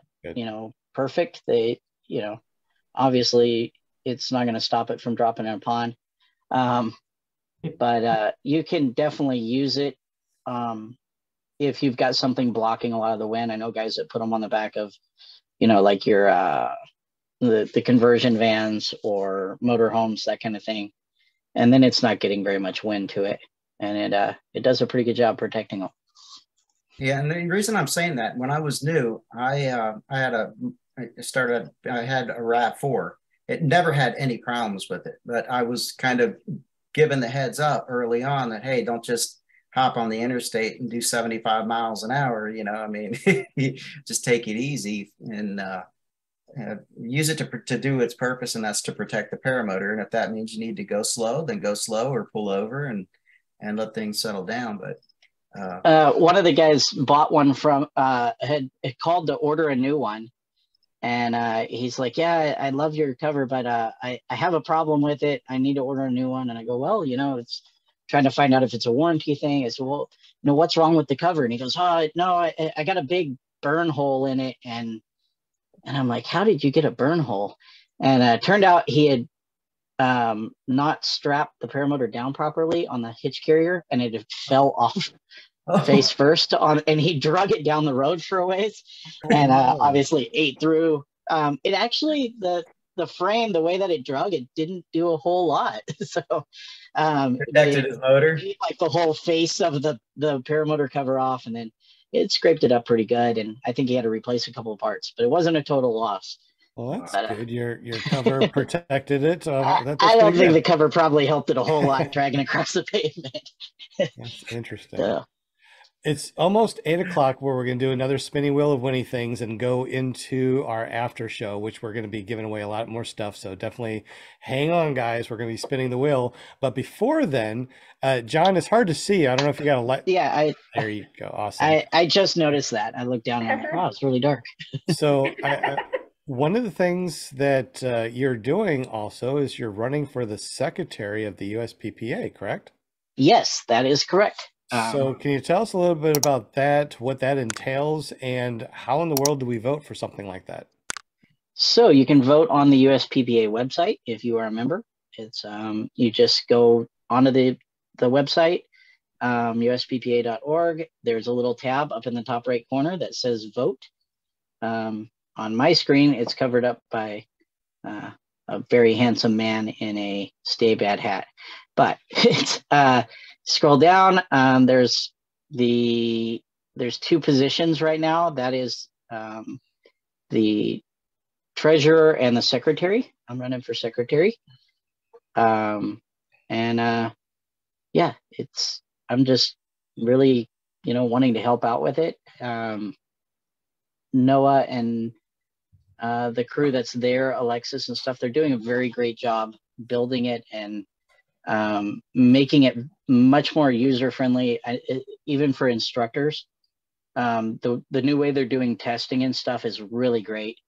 perfect. They, obviously it's not going to stop it from dropping in a pond. But you can definitely use it if you've got something blocking a lot of the wind. I know guys that put them on the back of, like your the conversion vans or motorhomes, that kind of thing, and then it's not getting very much wind to it, and it does a pretty good job protecting them. Yeah, and the reason I'm saying that, when I was new, I had a RAV4. It never had any problems with it, but I was kind of given the heads up early on that, hey, don't just hop on the interstate and do 75 miles an hour. Just take it easy and use it to do its purpose, and that's to protect the paramotor. And if that means you need to go slow, then go slow or pull over and let things settle down. But one of the guys bought one from had called to order a new one. And he's like, yeah, I love your cover, but I have a problem with it. I need to order a new one. And I go, well, it's trying to find out if it's a warranty thing. I said, well, what's wrong with the cover? And he goes, oh, no, I got a big burn hole in it. And And I'm like, how did you get a burn hole? And it turned out he had not strapped the paramotor down properly on the hitch carrier, and it fell off face first and he drug it down the road for a ways, and obviously ate through. It actually, the frame, the way that it drug, it didn't do a whole lot. So protected his motor, like the whole face of the paramotor cover off, and then it scraped it up pretty good. And I think he had to replace a couple of parts, but it wasn't a total loss. Well, that's good. Your cover protected it. I don't think the cover probably helped it a whole lot dragging across the pavement. That's interesting. It's almost 8 o'clock, where we're going to do another spinning wheel of Winnie things and go into our after show, which we're going to be giving away a lot more stuff. So definitely hang on, guys. We're going to be spinning the wheel. But before then, John, it's hard to see. I don't know if you got a light. Yeah, there you go. Awesome. I just noticed that. I looked down and I'm like, wow, it's really dark. So one of the things that you're doing also is you're running for the Secretary of the USPPA, correct? Yes, that is correct. So can you tell us a little bit about that, what that entails, and how in the world do we vote for something like that? So you can vote on the USPPA website if you are a member. It's you just go onto the website, usppa.org. There's a little tab up in the top right corner that says vote. On my screen, it's covered up by a very handsome man in a stay bad hat. But it's scroll down. There's 2 positions right now. That is the treasurer and the secretary. I'm running for secretary. Yeah, I'm just really, wanting to help out with it. Noah and the crew that's there, Alexis and stuff, they're doing a very great job building it and making it much more user-friendly, even for instructors. The new way they're doing testing and stuff is really great.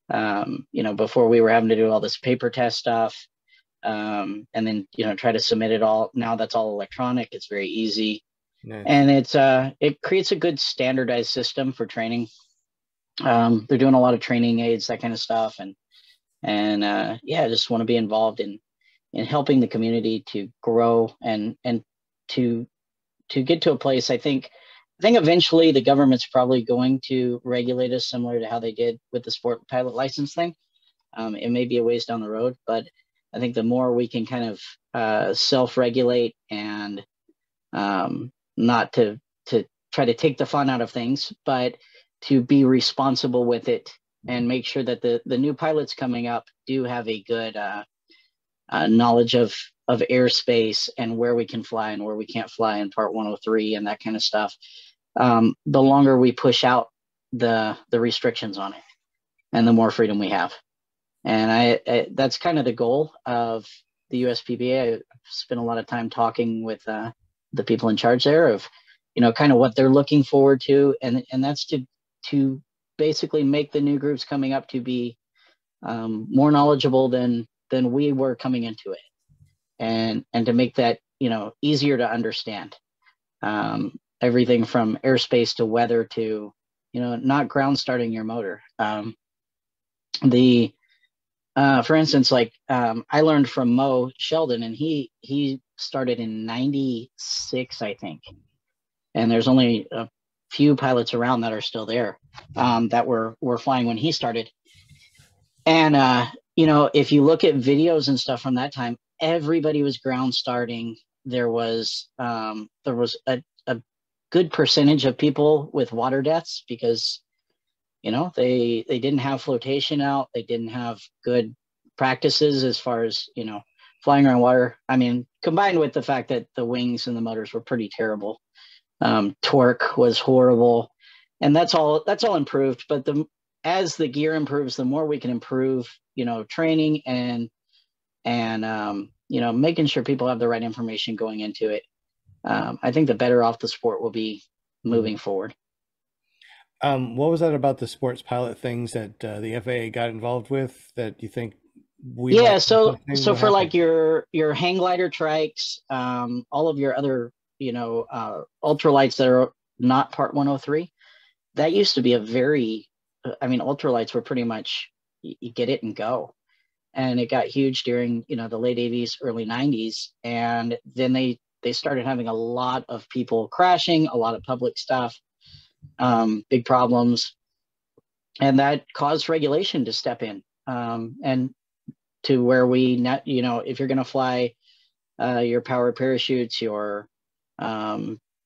Before we were having to do all this paper test stuff, and then try to submit it all. Now that's all electronic. It's very easy. Nice. And it creates a good standardized system for training. They're doing a lot of training aids, that kind of stuff, and I just want to be involved in helping the community to grow and to get to a place. I think eventually the government's probably going to regulate us similar to how they did with the sport pilot license thing. It may be a ways down the road, but I think the more we can kind of self-regulate and not to try to take the fun out of things, but to be responsible with it and make sure that the new pilots coming up do have a good knowledge of airspace and where we can fly and where we can't fly in Part 103 and that kind of stuff. The longer we push out the restrictions on it and the more freedom we have. And I that's kind of the goal of the USPPA. I've spent a lot of time talking with the people in charge there of, kind of what they're looking forward to. And that's to basically make the new groups coming up to be more knowledgeable than we were coming into it, and to make that easier to understand. Everything from airspace to weather to not ground starting your motor. For instance, like I learned from Mo Sheldon, and he started in '96, I think, and there's only a few pilots around that are still there that were flying when he started. And if you look at videos and stuff from that time, everybody was ground starting. There was a good percentage of people with water deaths because they didn't have flotation out. They didn't have good practices as far as flying around water. I mean, combined with the fact that the wings and the motors were pretty terrible. Torque was horrible, and that's all improved. But as the gear improves, the more we can improve, training and making sure people have the right information going into it. I think the better off the sport will be moving forward. What was that about the sports pilot things that the FAA got involved with that you think we? Yeah, so for like your hang glider trikes, all of your other ultralights that are not Part 103, that used to be a very I mean, ultralights were pretty much, you get it and go. And it got huge during, you know, the late 80s, early 90s. And then they started having a lot of people crashing, a lot of public stuff, big problems. And that caused regulation to step in. And to where we, not, you know, if you're going to fly your power parachutes, your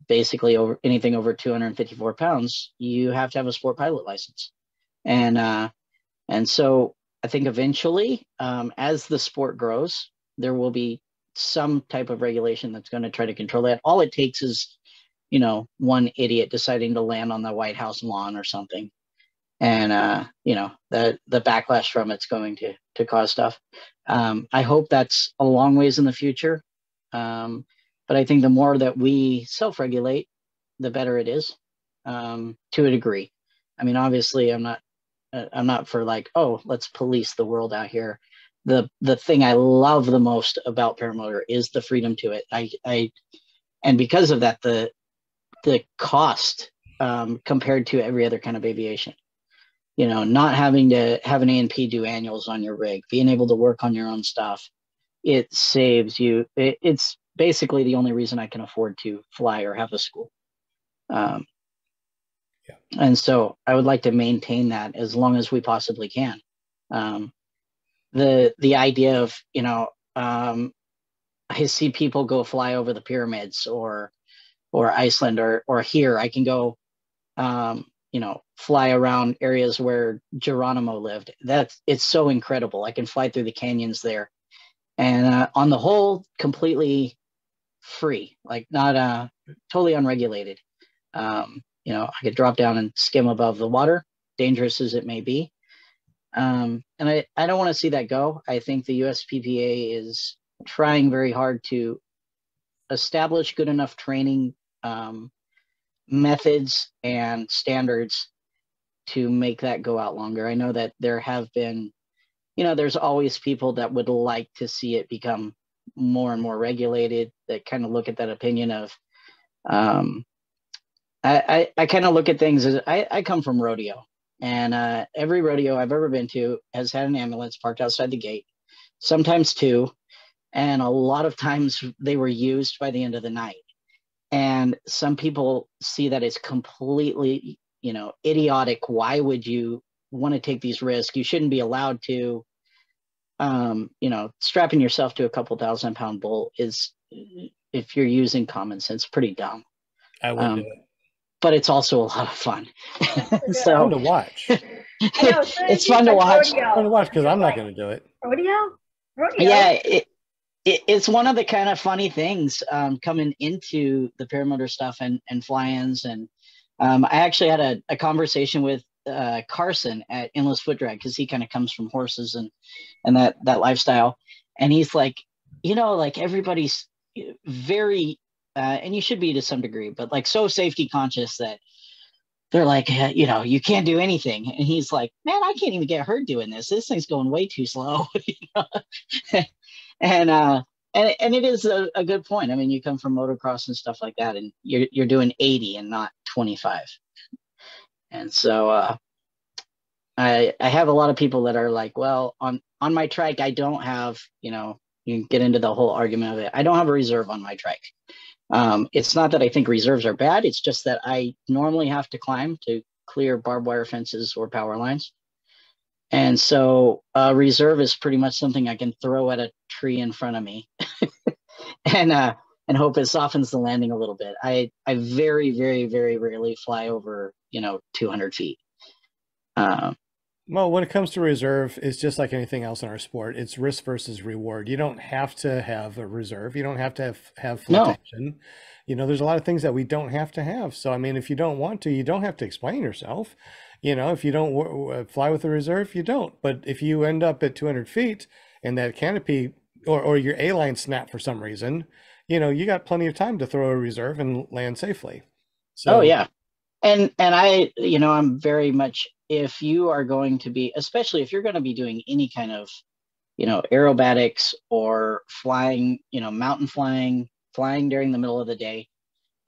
basically over anything over 254 pounds, you have to have a sport pilot license. And so I think eventually, as the sport grows, there will be some type of regulation that's going to try to control that. All it takes is, you know, one idiot deciding to land on the White House lawn or something. And, you know, the backlash from it's going to cause stuff. I hope that's a long ways in the future. But I think the more that we self-regulate, the better it is, to a degree. I mean, obviously, I'm not for like, oh, let's police the world out here. The thing I love the most about paramotor is the freedom to it. And because of that, the cost compared to every other kind of aviation. You know, not having to have an A&P do annuals on your rig, being able to work on your own stuff, it saves you. It's basically the only reason I can afford to fly or have a school. And so I would like to maintain that as long as we possibly can. The idea of, you know, I see people go fly over the pyramids or Iceland or here I can go, you know, fly around areas where Geronimo lived. It's so incredible. I can fly through the canyons there, and on the whole, completely free, like not totally unregulated. You know, I could drop down and skim above the water, dangerous as it may be. And I don't want to see that go. I think the USPPA is trying very hard to establish good enough training methods and standards to make that go out longer. I know that there have been, you know, there's always people that would like to see it become more and more regulated, that kind of look at that opinion of, I kind of look at things as, I come from rodeo, and every rodeo I've ever been to has had an ambulance parked outside the gate, sometimes two, and a lot of times they were used by the end of the night. And some people see that as completely, you know, idiotic. Why would you want to take these risks? You shouldn't be allowed to. You know, strapping yourself to a couple 1,000-pound bull is, if you're using common sense, pretty dumb. I would do it. But it's also a lot of fun. It's So fun to watch. it's fun to watch. It's fun to watch because I'm not going to do it. Rodeo? Yeah, it's one of the kind of funny things coming into the paramotor stuff and fly-ins. And I actually had a conversation with Carson at Endless Foot Drag, because he kind of comes from horses and that lifestyle. And he's like, you know, like everybody's very, and you should be to some degree, but like so safety conscious that they're like, you know, you can't do anything. And he's like, man, I can't even get hurt doing this. This thing's going way too slow. You know? And it is a good point. I mean, you come from motocross and stuff like that, and you're doing 80 and not 25. And so I have a lot of people that are like, well, on my trike, I don't have, you know, you can get into the whole argument of it. I don't have a reserve on my trike. It's not that I think reserves are bad. It's just that I normally have to climb to clear barbed wire fences or power lines. And so reserve is pretty much something I can throw at a tree in front of me and hope it softens the landing a little bit. I very, very, very rarely fly over, you know, 200 feet. Well, when it comes to reserve, it's just like anything else in our sport. It's risk versus reward. You don't have to have a reserve. You don't have to have flotation. No. You know, there's a lot of things that we don't have to have. So, I mean, if you don't want to, you don't have to explain yourself. You know, if you don't fly with a reserve, you don't. But if you end up at 200 feet and that canopy or your A-line snap for some reason, you know, you got plenty of time to throw a reserve and land safely. So, oh, yeah. And I, you know, I'm very much, if you are going to be, especially if you're going to be doing any kind of, you know, aerobatics or flying, you know, mountain flying during the middle of the day,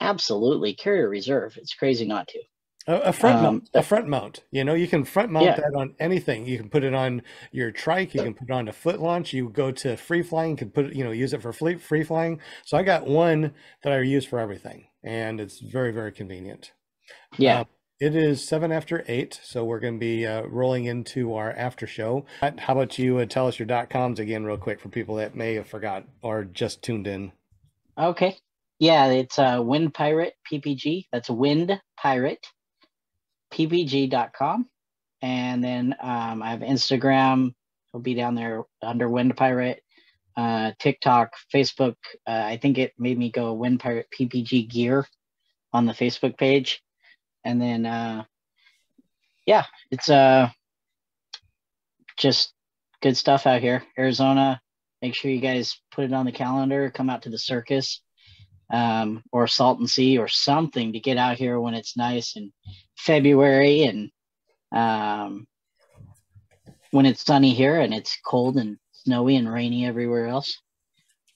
absolutely carry a reserve. It's crazy not to. A front mount, but a front mount. You know, you can front mount yeah, that on anything. You can put it on your trike. You can put it on a foot launch. You go to free flying, you can put it, you know, use it for free flying. So I got one that I use for everything, and it's very, very convenient. yeah. It is 7 after 8, so we're going to be rolling into our after show. How about you tell us your .coms again real quick for people that may have forgot or just tuned in. Okay. Yeah, it's WindPirate PPG. That's WindPirate PPG.com. And then I have Instagram. It'll be down there under WindPirate. TikTok, Facebook. I think it made me go WindPirate PPG Gear on the Facebook page. And then, yeah, it's just good stuff out here. Arizona, make sure you guys put it on the calendar. Come out to the circus or Salton Sea or something to get out here when it's nice in February and when it's sunny here and it's cold and snowy and rainy everywhere else.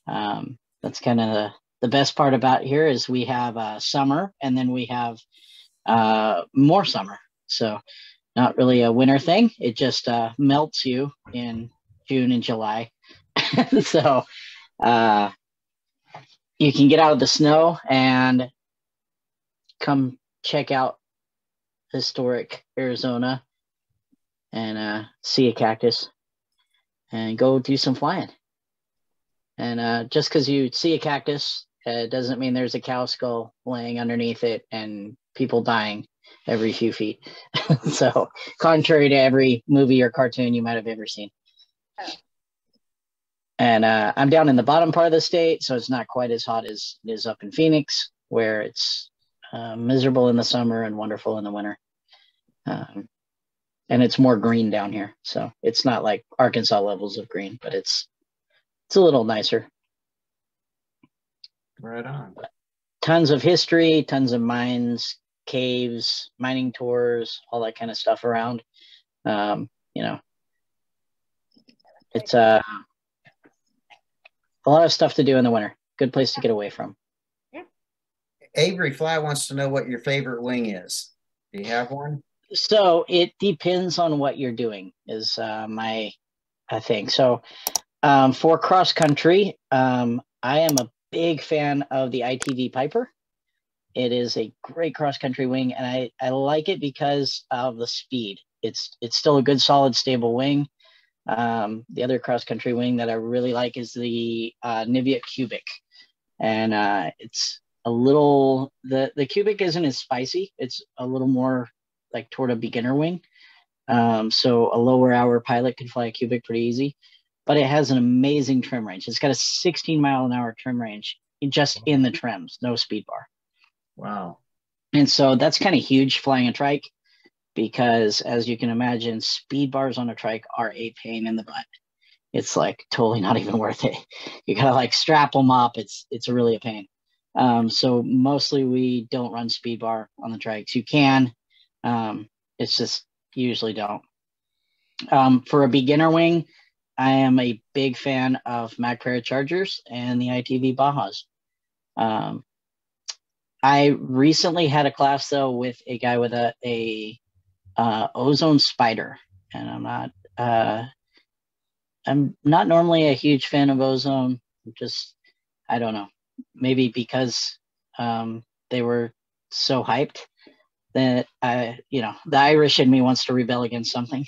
That's kind of the best part about here is we have summer and then we have more summer. So not really a winter thing. It just melts you in June and July. So you can get out of the snow and come check out historic Arizona and see a cactus and go do some flying. And just because you see a cactus doesn't mean there's a cow skull laying underneath it and people dying every few feet. So contrary to every movie or cartoon you might have ever seen. And I'm down in the bottom part of the state, so it's not quite as hot as it is up in Phoenix, where it's miserable in the summer and wonderful in the winter. And it's more green down here. So it's not like Arkansas levels of green, but it's a little nicer. Right on. Tons of history, tons of mines, caves, mining tours, all that kind of stuff around. You know, it's a lot of stuff to do in the winter. Good place to get away from. Avery Fly wants to know what your favorite wing is. Do you have one? So it depends on what you're doing is my thing. So for cross country, I am a big fan of the ITV Piper. It is a great cross country wing, and I like it because of the speed. It's still a good, solid, stable wing. The other cross country wing that I really like is the Nivea Cubic, and it's a little the Cubic isn't as spicy. It's a little more like toward a beginner wing. So a lower hour pilot can fly a Cubic pretty easy, but it has an amazing trim range. It's got a 16-mile-an-hour trim range just in the trims, no speed bar. Wow. And so that's kind of huge flying a trike because, as you can imagine, speed bars on a trike are a pain in the butt. It's like totally not even worth it. You gotta like strap them up. It's really a pain. So mostly we don't run speed bar on the trikes. You can, it's just you usually don't. For a beginner wing, I am a big fan of Mac Parachargers and the ITV Bajas. I recently had a class though with a guy with a Ozone Spider, and I'm not normally a huge fan of Ozone. Just I don't know, maybe because they were so hyped that the Irish in me wants to rebel against something.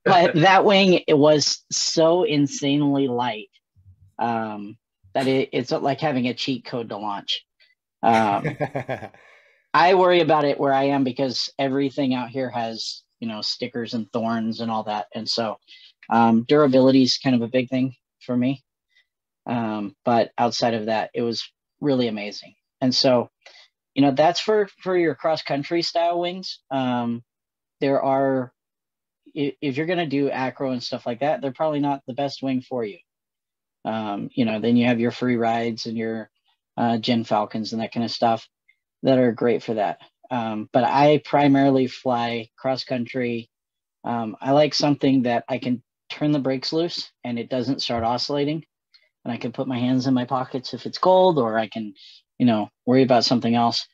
But that wing, it was so insanely light that it's like having a cheat code to launch. I worry about it where I am because everything out here has, stickers and thorns and all that. And so durability is kind of a big thing for me. But outside of that, it was really amazing. And so, that's for your cross country style wings. There are, if you're going to do acro and stuff like that, they're probably not the best wing for you. Then you have your free rides and your Gen Falcons and that kind of stuff that are great for that. But I primarily fly cross country. I like something that I can turn the brakes loose and it doesn't start oscillating, and I can put my hands in my pockets if it's cold, or I can, worry about something else.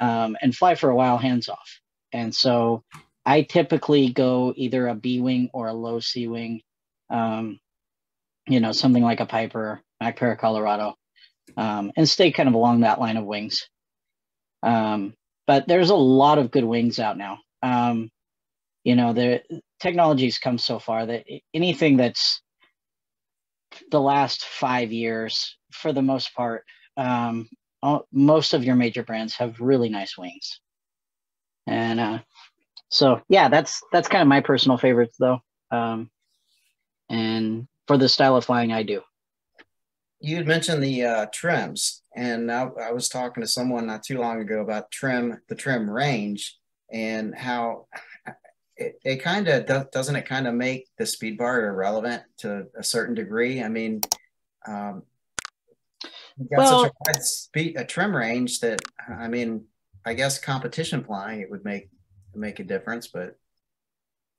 and fly for a while hands off. And so I typically go either a B wing or a low C wing, something like a Piper, MacPara Colorado, and stay kind of along that line of wings. But there's a lot of good wings out now. The technology's come so far that anything that's the last 5 years, for the most part, most of your major brands have really nice wings. And so, yeah, that's kind of my personal favorites, though. And for the style of flying I do. You had mentioned the trims, and I was talking to someone not too long ago about the trim range, and how it kind of doesn't it kind of make the speed bar irrelevant to a certain degree. I mean, you've got such a wide trim range that, I mean, I guess competition flying, it would make a difference, but.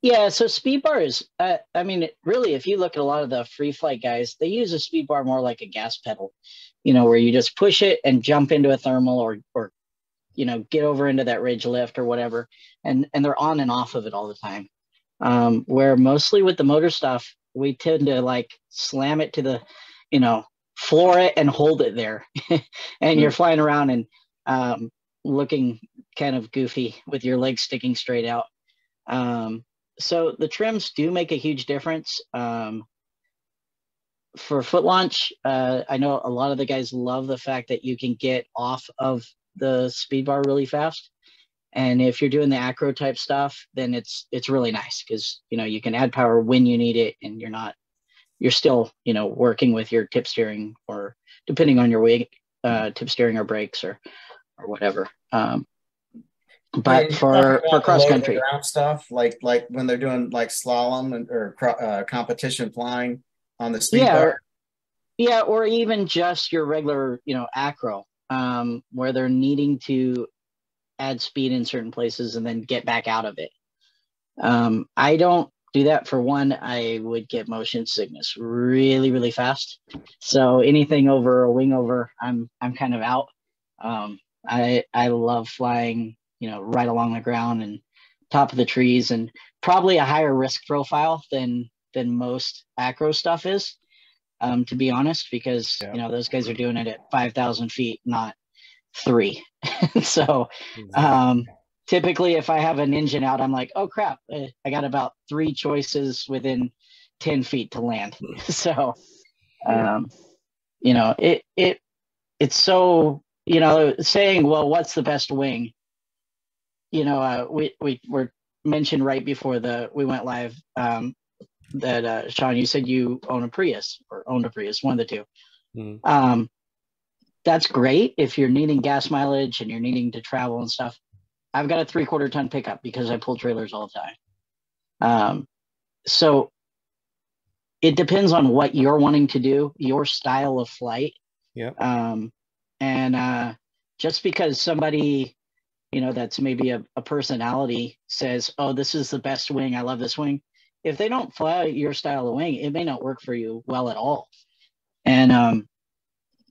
Yeah, so speed bar is, really, if you look at a lot of the free flight guys, they use a speed bar more like a gas pedal, where you just push it and jump into a thermal or get over into that ridge lift or whatever. And they're on and off of it all the time. Where mostly with the motor stuff, we tend to like slam it to the, floor it and hold it there. And you're flying around and looking kind of goofy with your legs sticking straight out. So the trims do make a huge difference. For foot launch, I know a lot of the guys love the fact that you can get off of the speed bar really fast. And if you're doing the acro type stuff, then it's really nice because, you can add power when you need it, and you're still, working with your tip steering, or depending on your weight, tip steering or brakes or whatever. But for cross country stuff, like when they're doing like slalom or competition flying on the speed bar. Or even just your regular, acro, where they're needing to add speed in certain places and then get back out of it. I don't do that. For one, I would get motion sickness really, really fast. So anything over a wing over, I'm kind of out. I love flying, right along the ground and top of the trees, and probably a higher risk profile than most acro stuff is, to be honest, because those guys are doing it at 5,000 feet, not 3. So typically if I have an engine out, I'm like, oh crap, I got about 3 choices within 10 feet to land. So it's so, saying, well, what's the best wing? We were mentioned right before we went live, that Sean, you said you owned a Prius, one of the two. Mm-hmm. That's great if you're needing gas mileage and you're needing to travel and stuff. I've got a 3/4 ton pickup because I pull trailers all the time. So it depends on what you're wanting to do, your style of flight. Yeah. And just because somebody, that's maybe a personality says, oh, this is the best wing, I love this wing. If they don't fly your style of wing, it may not work for you well at all. And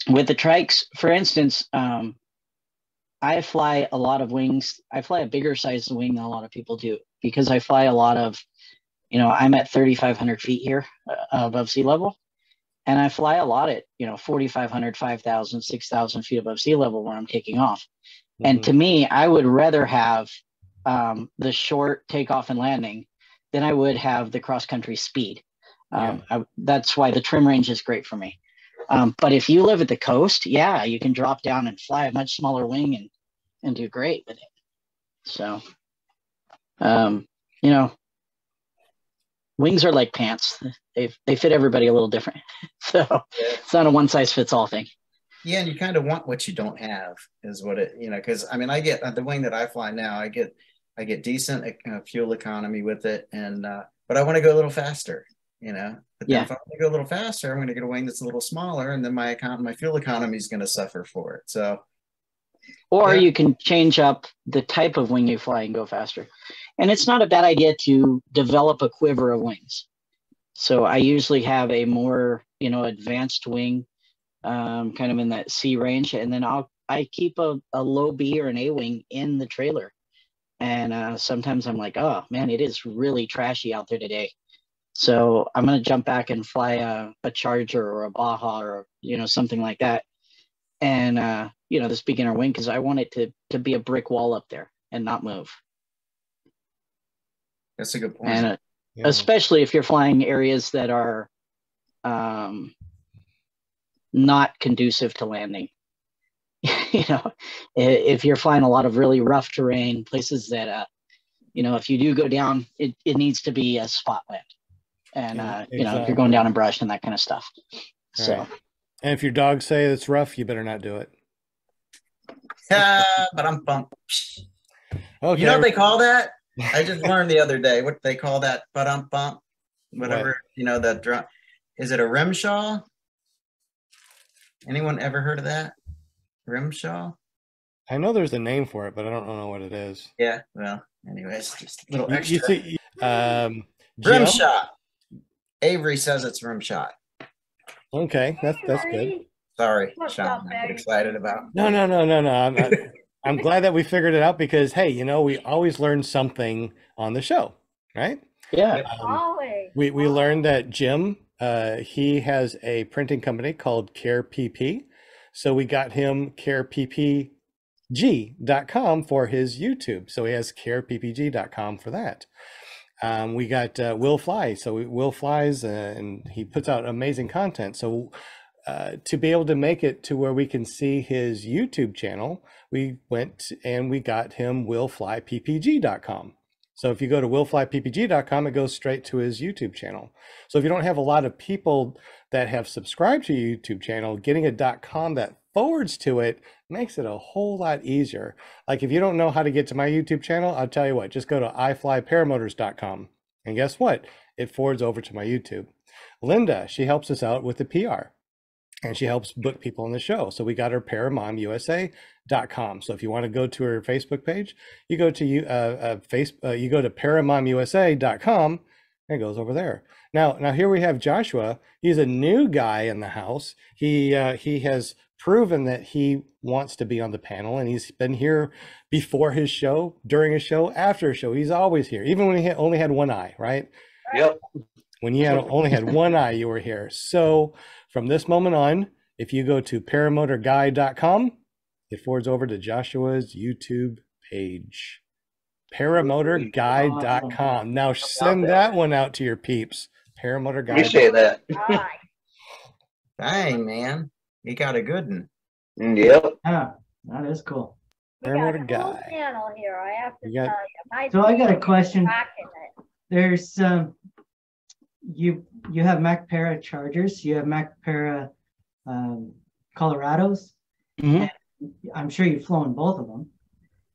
with the Trikes, for instance, I fly a lot of wings. I fly a bigger size wing than a lot of people do, because I fly a lot of, I'm at 3,500 feet here above sea level. And I fly a lot at, 4,500, 5,000, 6,000 feet above sea level where I'm taking off. Mm-hmm. And to me, I would rather have the short takeoff and landing than I would have the cross-country speed. That's why the trim range is great for me. But if you live at the coast, you can drop down and fly a much smaller wing and do great with it. So, wings are like pants. They fit everybody a little different. So it's not a one-size-fits-all thing. Yeah, and you kind of want what you don't have, is what it, because I mean, I get the wing that I fly now. I get decent fuel economy with it, and but I want to go a little faster, But then if I want to go a little faster, I'm going to get a wing that's a little smaller, and then my fuel economy is going to suffer for it. So, or you can change up the type of wing you fly and go faster. And it's not a bad idea to develop a quiver of wings. So I usually have a more, advanced wing, kind of in that C range, and then I I keep a low B or an A-wing in the trailer. And sometimes I'm like, oh man, it is really trashy out there today. So I'm going to jump back and fly a Charger or a Baja or, something like that. And, this beginner wing, because I want it to be a brick wall up there and not move. That's a good point. And especially if you're flying areas that are not conducive to landing. If you're flying a lot of really rough terrain, places that, if you do go down, it needs to be a spot land. And, exactly. if you're going down in brush and that kind of stuff. So, right. And if your dogs say it's rough, you better not do it. But I'm pumped. Okay. You know what they call that? I just learned the other day what they call that. But I'm pumped. Whatever, that drum. Is it a rimshaw? Anyone ever heard of that? Rimshaw? I know there's a name for it, but I don't know what it is. Yeah. Well, anyways, just a little extra. You see, rimshot. Avery says it's rimshot. Okay, that's good. Sorry, Sean. I get excited about. No. I'm glad that we figured it out because, hey, we always learn something on the show, right? Yeah. We learned that Jim, he has a printing company called CarePP. So we got him careppg.com for his YouTube. So he has careppg.com for that. We got Will Fly. So Will flies and he puts out amazing content. So to be able to make it to where we can see his YouTube channel, we went and we got him willflyppg.com. So if you go to willflyppg.com, it goes straight to his YouTube channel. So if you don't have a lot of people that have subscribed to your YouTube channel, getting a .com that forwards to it makes it a whole lot easier. Like if you don't know how to get to my YouTube channel, I'll tell you what, just go to iflyparamotors.com. And guess what? It forwards over to my YouTube. Linda, she helps us out with the PR. And she helps book people on the show. So we got her paramomusa.com. So if you want to go to her Facebook page, you go to you go to paramomusa.com and it goes over there. Now here we have Joshua. He's a new guy in the house. He has proven that he wants to be on the panel, and he's been here before his show, during his show, after his show. He's always here, even when he only had one eye, right? Yep. When you only had one eye, you were here. So from this moment on, if you go to paramotorguy.com, it forwards over to Joshua's YouTube page. Paramotorguy.com. Now send that one out to your peeps. Paramotor Guy. Appreciate that. Dang, man. You got a good one. Yep. Yeah, that is cool. Paramotor Guy. Channel here. I have to tell you. So I got a question. There's you have Macpara Chargers, you have Macpara Colorados. Mm-hmm. I'm sure you've flown both of them.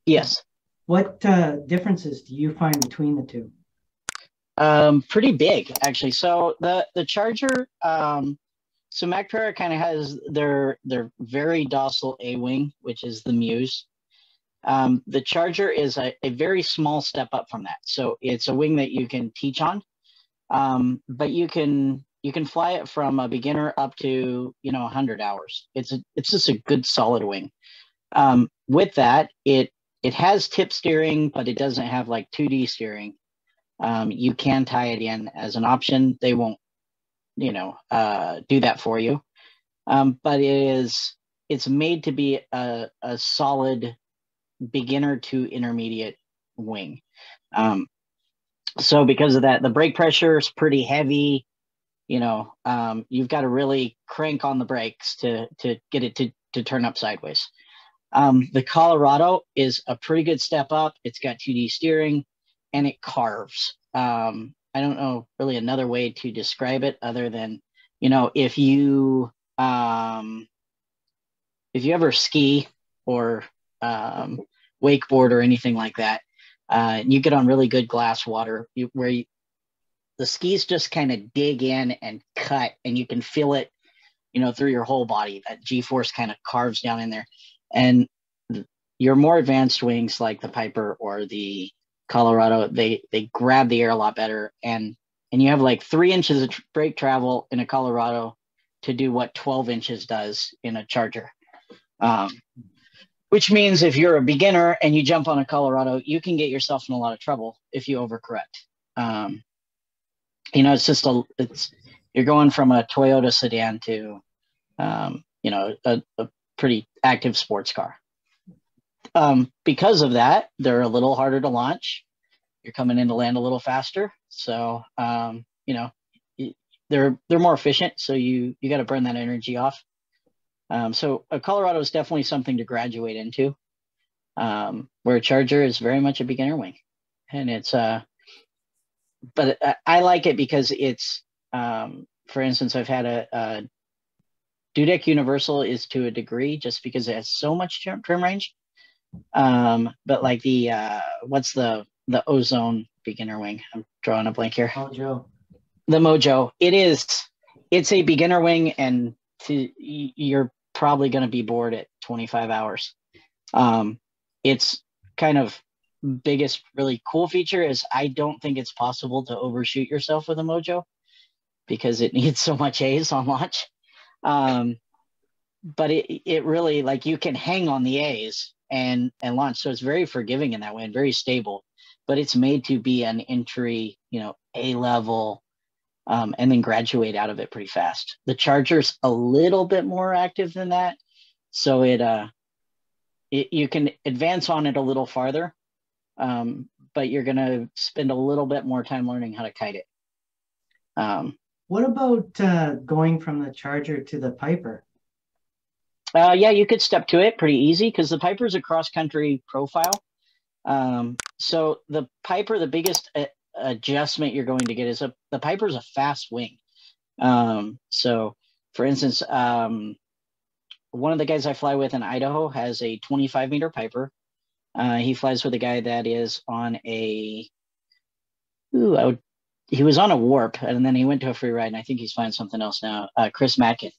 Yes. What differences do you find between the two? Pretty big, actually. So the Charger, so Macpara kind of has their very docile A-wing, which is the Muse. The Charger is a very small step up from that. So it's a wing that you can teach on, but you can fly it from a beginner up to 100 hours. It's just a good solid wing. With that, it has tip steering, but it doesn't have like 2D steering. You can tie it in as an option. They won't do that for you. But it's made to be a solid beginner to intermediate wing. So because of that, the brake pressure is pretty heavy. You've got to really crank on the brakes to get it to turn up sideways. The Colorado is a pretty good step up. It's got 2D steering and it carves. I don't know really another way to describe it other than, if you ever ski or wakeboard or anything like that, you get on really good glass water the skis just kind of dig in and cut, and you can feel it, through your whole body. That G-force kind of carves down in there. And your more advanced wings like the Piper or the Colorado, they grab the air a lot better, and you have like 3 inches of brake travel in a Colorado to do what 12 inches does in a Charger. which means if you're a beginner and you jump on a Colorado, you can get yourself in a lot of trouble if you overcorrect. It's just you're going from a Toyota sedan to, a pretty active sports car. Because of that, they're a little harder to launch. You're coming in to land a little faster. So, they're more efficient. So you got to burn that energy off. So a Colorado is definitely something to graduate into, where a Charger is very much a beginner wing. And it's, but I like it because it's, for instance, I've had a Dudek Universal is to a degree just because it has so much trim range. But like what's the Ozone beginner wing? I'm drawing a blank here. Mojo. The Mojo. It's a beginner wing, and you're probably going to be bored at 25 hours. It's kind of biggest really cool feature is I don't think it's possible to overshoot yourself with a Mojo because it needs so much A's on launch. But it really, like, you can hang on the A's and launch. So it's very forgiving in that way and very stable, but it's made to be an entry, A level, and then graduate out of it pretty fast. The Charger's a little bit more active than that. So you can advance on it a little farther, but you're going to spend a little bit more time learning how to kite it. What about going from the Charger to the Piper? Yeah, you could step to it pretty easy because the Piper's a cross-country profile. So the Piper, the biggest adjustment you're going to get is the Piper's a fast wing. So, for instance, one of the guys I fly with in Idaho has a 25-meter Piper. He flies with a guy that is on he was on a Warp, and then he went to a free ride, and I think he's flying something else now, Chris Matkin.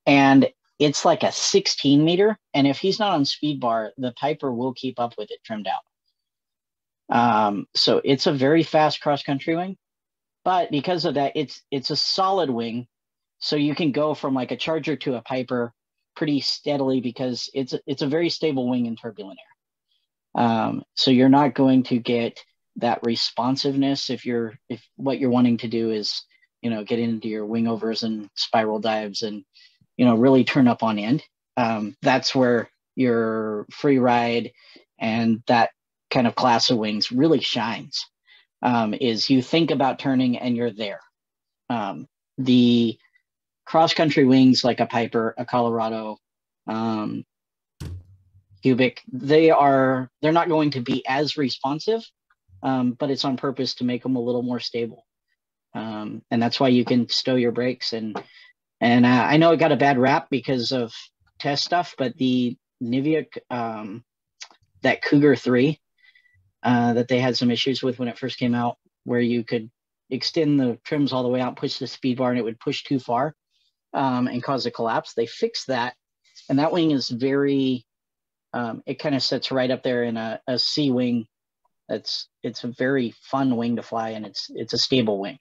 And it's like a 16-meter, and if he's not on speed bar, the Piper will keep up with it trimmed out. So it's a very fast cross-country wing, but because of that, it's a solid wing, so you can go from like a Charger to a Piper pretty steadily because it's a very stable wing in turbulent air. So you're not going to get that responsiveness if what you're wanting to do is, get into your wing overs and spiral dives and, really turn up on end. That's where your free ride and that kind of class of wings really shines, is you think about turning and you're there. The cross-country wings like a Piper, a Colorado, Cubic, they're not going to be as responsive, but it's on purpose to make them a little more stable. And that's why you can stow your brakes. And I know it got a bad rap because of test stuff, but the Nivea, that Cougar 3, that they had some issues with when it first came out, where you could extend the trims all the way out, push the speed bar, and it would push too far and cause a collapse. They fixed that. And that wing is very, it kind of sits right up there in a C wing. It's a very fun wing to fly, and it's a stable wing.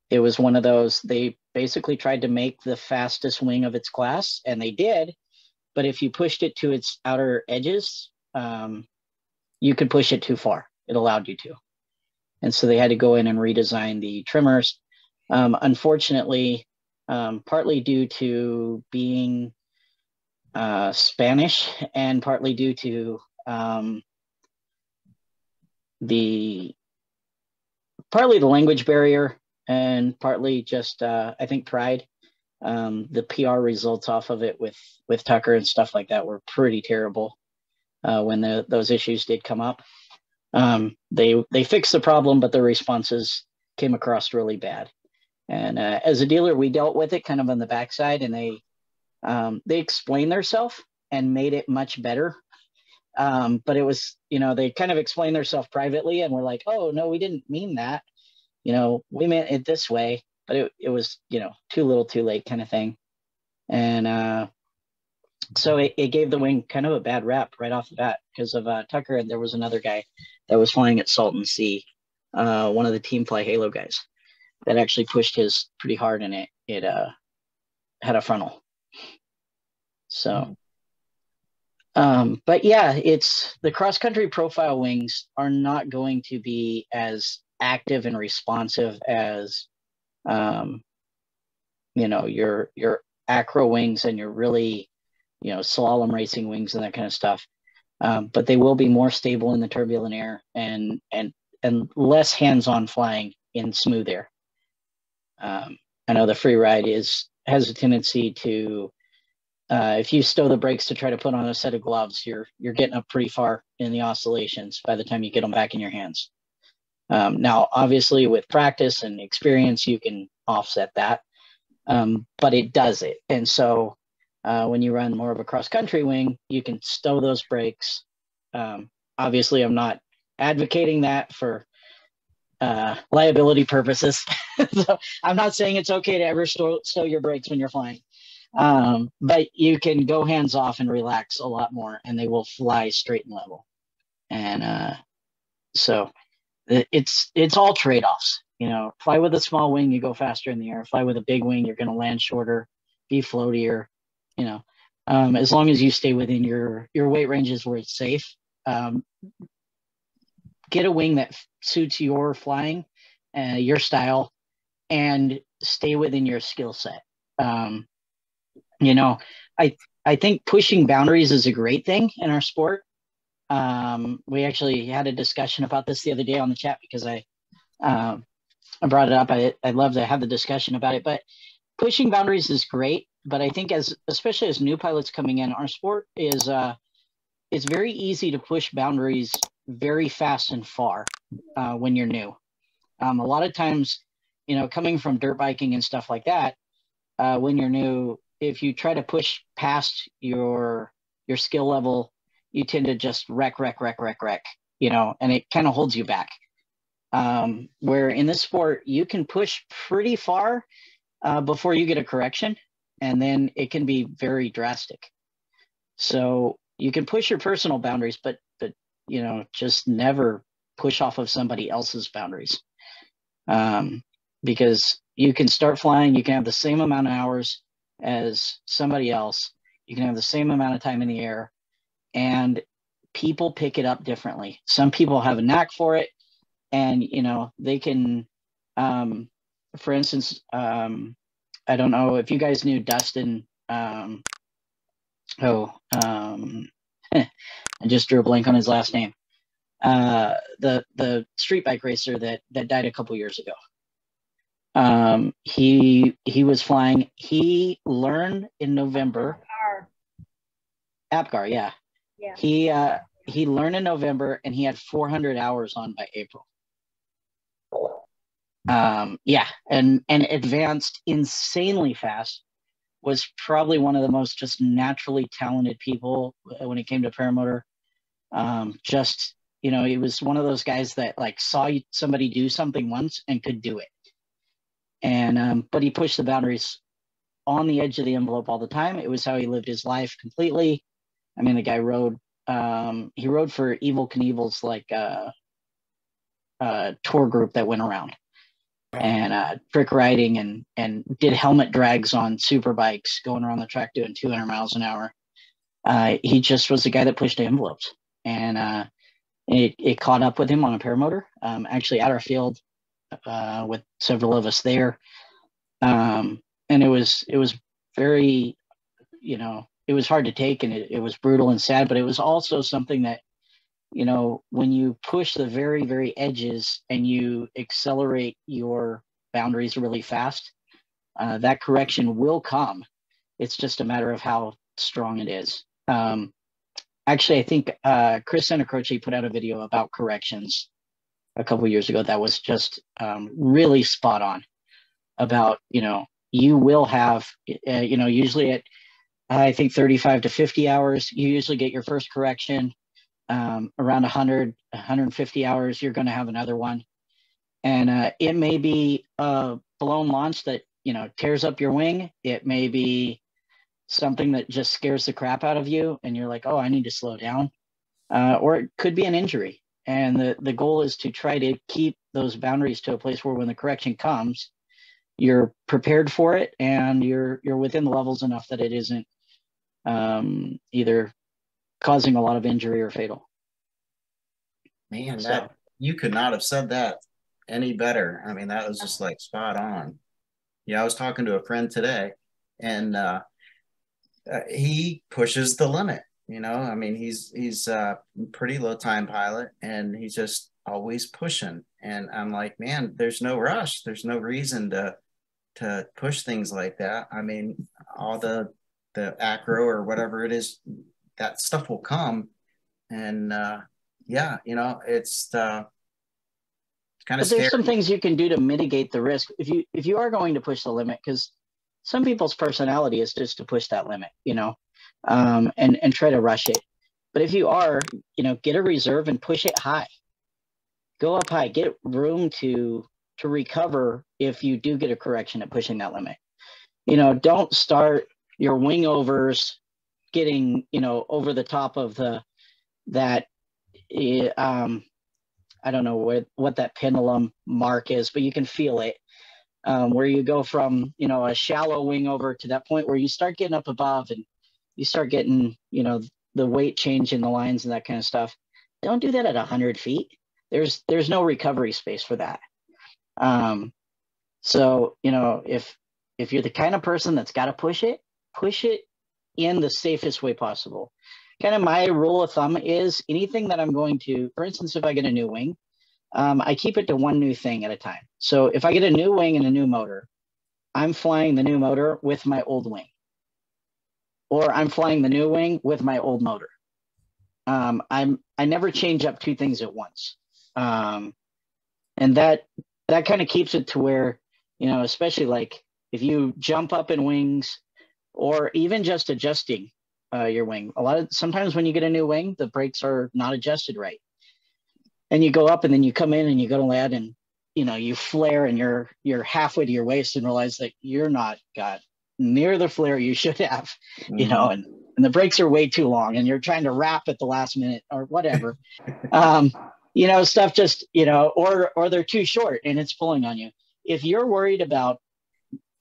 It was one of those, they basically tried to make the fastest wing of its class, and they did. But if you pushed it to its outer edges, you could push it too far. It allowed you to. And so they had to go in and redesign the trimmers. Unfortunately, partly due to being Spanish and partly due to partly the language barrier and partly just I think pride. The PR results off of it with Tucker and stuff like that were pretty terrible when those issues did come up. They fixed the problem, but the responses came across really bad. And as a dealer, we dealt with it kind of on the backside, and they explained themselves and made it much better. But it was, they kind of explained themselves privately, and we're like, oh, no, we didn't mean that. We meant it this way, but it was, too little, too late kind of thing. And so it gave the wing kind of a bad rap right off the bat because of Tucker. And there was another guy that was flying at Salton Sea, one of the Team Fly Halo guys, that actually pushed his pretty hard, and it had a frontal. So But yeah, it's the cross-country profile wings are not going to be as active and responsive as, you know, your acro wings and your really, you know, slalom racing wings and that kind of stuff. But they will be more stable in the turbulent air and less hands-on flying in smooth air. I know the free ride has a tendency to, if you stow the brakes to try to put on a set of gloves, you're getting up pretty far in the oscillations by the time you get them back in your hands. Now, obviously, with practice and experience, you can offset that, but it does it. And so when you run more of a cross-country wing, you can stow those brakes. Obviously, I'm not advocating that for liability purposes. So I'm not saying it's okay to ever stow your brakes when you're flying. But you can go hands off and relax a lot more, and they will fly straight and level. And so it's all trade-offs. You know, fly with a small wing, you go faster in the air. Fly with a big wing, you're going to land shorter, be floatier. You know, as long as you stay within your weight ranges where it's safe. Get a wing that suits your flying, your style, and stay within your skill set. You know, I think pushing boundaries is a great thing in our sport. We actually had a discussion about this the other day on the chat because I brought it up. I'd love to have the discussion about it, but pushing boundaries is great. But I think especially as new pilots coming in, our sport is, it's very easy to push boundaries very fast and far when you're new. A lot of times, you know, coming from dirt biking and stuff like that, when you're new, if you try to push past your skill level, you tend to just wreck, you know, and it kind of holds you back. Where in this sport, you can push pretty far before you get a correction, and then it can be very drastic. So you can push your personal boundaries, but you know, just never push off of somebody else's boundaries. Because you can start flying, you can have the same amount of hours as somebody else, you can have the same amount of time in the air, and people pick it up differently. Some people have a knack for it, and you know, they can, for instance, I don't know if you guys knew Dustin. I just drew a blank on his last name. The street bike racer that died a couple years ago. He was flying. He learned in November. Apgar, yeah. He learned in November, and he had 400 hours on by April. Yeah, and advanced insanely fast. Was probably one of the most just naturally talented people when it came to paramotor. Just, you know, he was one of those guys that like saw somebody do something once and could do it. And but he pushed the boundaries on the edge of the envelope all the time. It was how he lived his life completely. I mean, the guy rode, he rode for Evel Knievel's like tour group that went around. And trick riding and did helmet drags on super bikes going around the track doing 200 miles an hour. He just was the guy that pushed the envelopes, and it caught up with him on a paramotor, actually at our field with several of us there. And it was very, you know, it was hard to take, and it was brutal and sad, but it was also something that, you know, when you push the very, very edges and you accelerate your boundaries really fast, that correction will come. It's just a matter of how strong it is. Actually, I think Chris Santacroce put out a video about corrections a couple years ago that was just really spot on about, you know, you will have, you know, usually at, I think 35 to 50 hours, you usually get your first correction. Around 100, 150 hours, you're going to have another one. And it may be a blown launch that, you know, tears up your wing. It may be something that just scares the crap out of you, and you're like, oh, I need to slow down. Or it could be an injury. And the goal is to try to keep those boundaries to a place where when the correction comes, you're prepared for it, and you're within the levels enough that it isn't either causing a lot of injury or fatal. Man, that you could not have said that any better. I mean, that was just like spot on. Yeah, I was talking to a friend today, and he pushes the limit. You know, I mean, he's a pretty low time pilot, and he's just always pushing. And I'm like, man, there's no rush. There's no reason to push things like that. I mean, all the acro or whatever it is, that stuff will come. And yeah, you know, it's kind of scary. There's some things you can do to mitigate the risk if you are going to push the limit, because some people's personality is just to push that limit, you know, and try to rush it. But if you are, you know, get a reserve and push it high. Go up high, get room to recover if you do get a correction at pushing that limit. You know, don't start your wing overs getting, you know, over the top of that I don't know what that pendulum mark is, but you can feel it, where you go from, you know, a shallow wing over to that point where you start getting up above and you start getting, you know, the weight change in the lines and that kind of stuff. Don't do that at 100 feet. There's no recovery space for that. So, you know, if you're the kind of person that's got to push it in the safest way possible. Kind of my rule of thumb is anything that I'm going to, for instance, if I get a new wing, I keep it to one new thing at a time. So if I get a new wing and a new motor, I'm flying the new motor with my old wing, or I'm flying the new wing with my old motor. I never change up two things at once. And that kind of keeps it to where, you know, especially like if you jump up in wings or even just adjusting your wing. Sometimes when you get a new wing, the brakes are not adjusted right. And you go up and then you come in and you go to land and, you know, you flare and you're halfway to your waist and realize that you're not got near the flare you should have, you know, and the brakes are way too long and you're trying to wrap at the last minute or whatever. You know, stuff just, you know, or they're too short and it's pulling on you. If you're worried about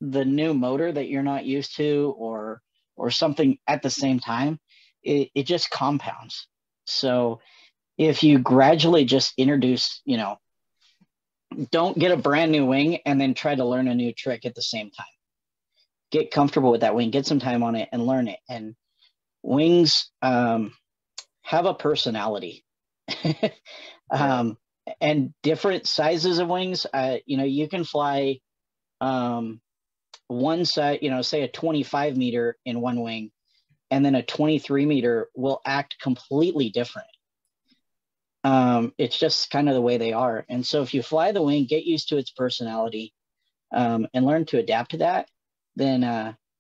the new motor that you're not used to or something at the same time, it just compounds. So if you gradually just introduce, you know, don't get a brand new wing and then try to learn a new trick at the same time. Get comfortable with that wing, get some time on it and learn it. And wings have a personality. And different sizes of wings, you know, you can fly one side, you know, say a 25 meter in one wing, and then a 23 meter will act completely different. It's just kind of the way they are. And so if you fly the wing, get used to its personality, and learn to adapt to that, then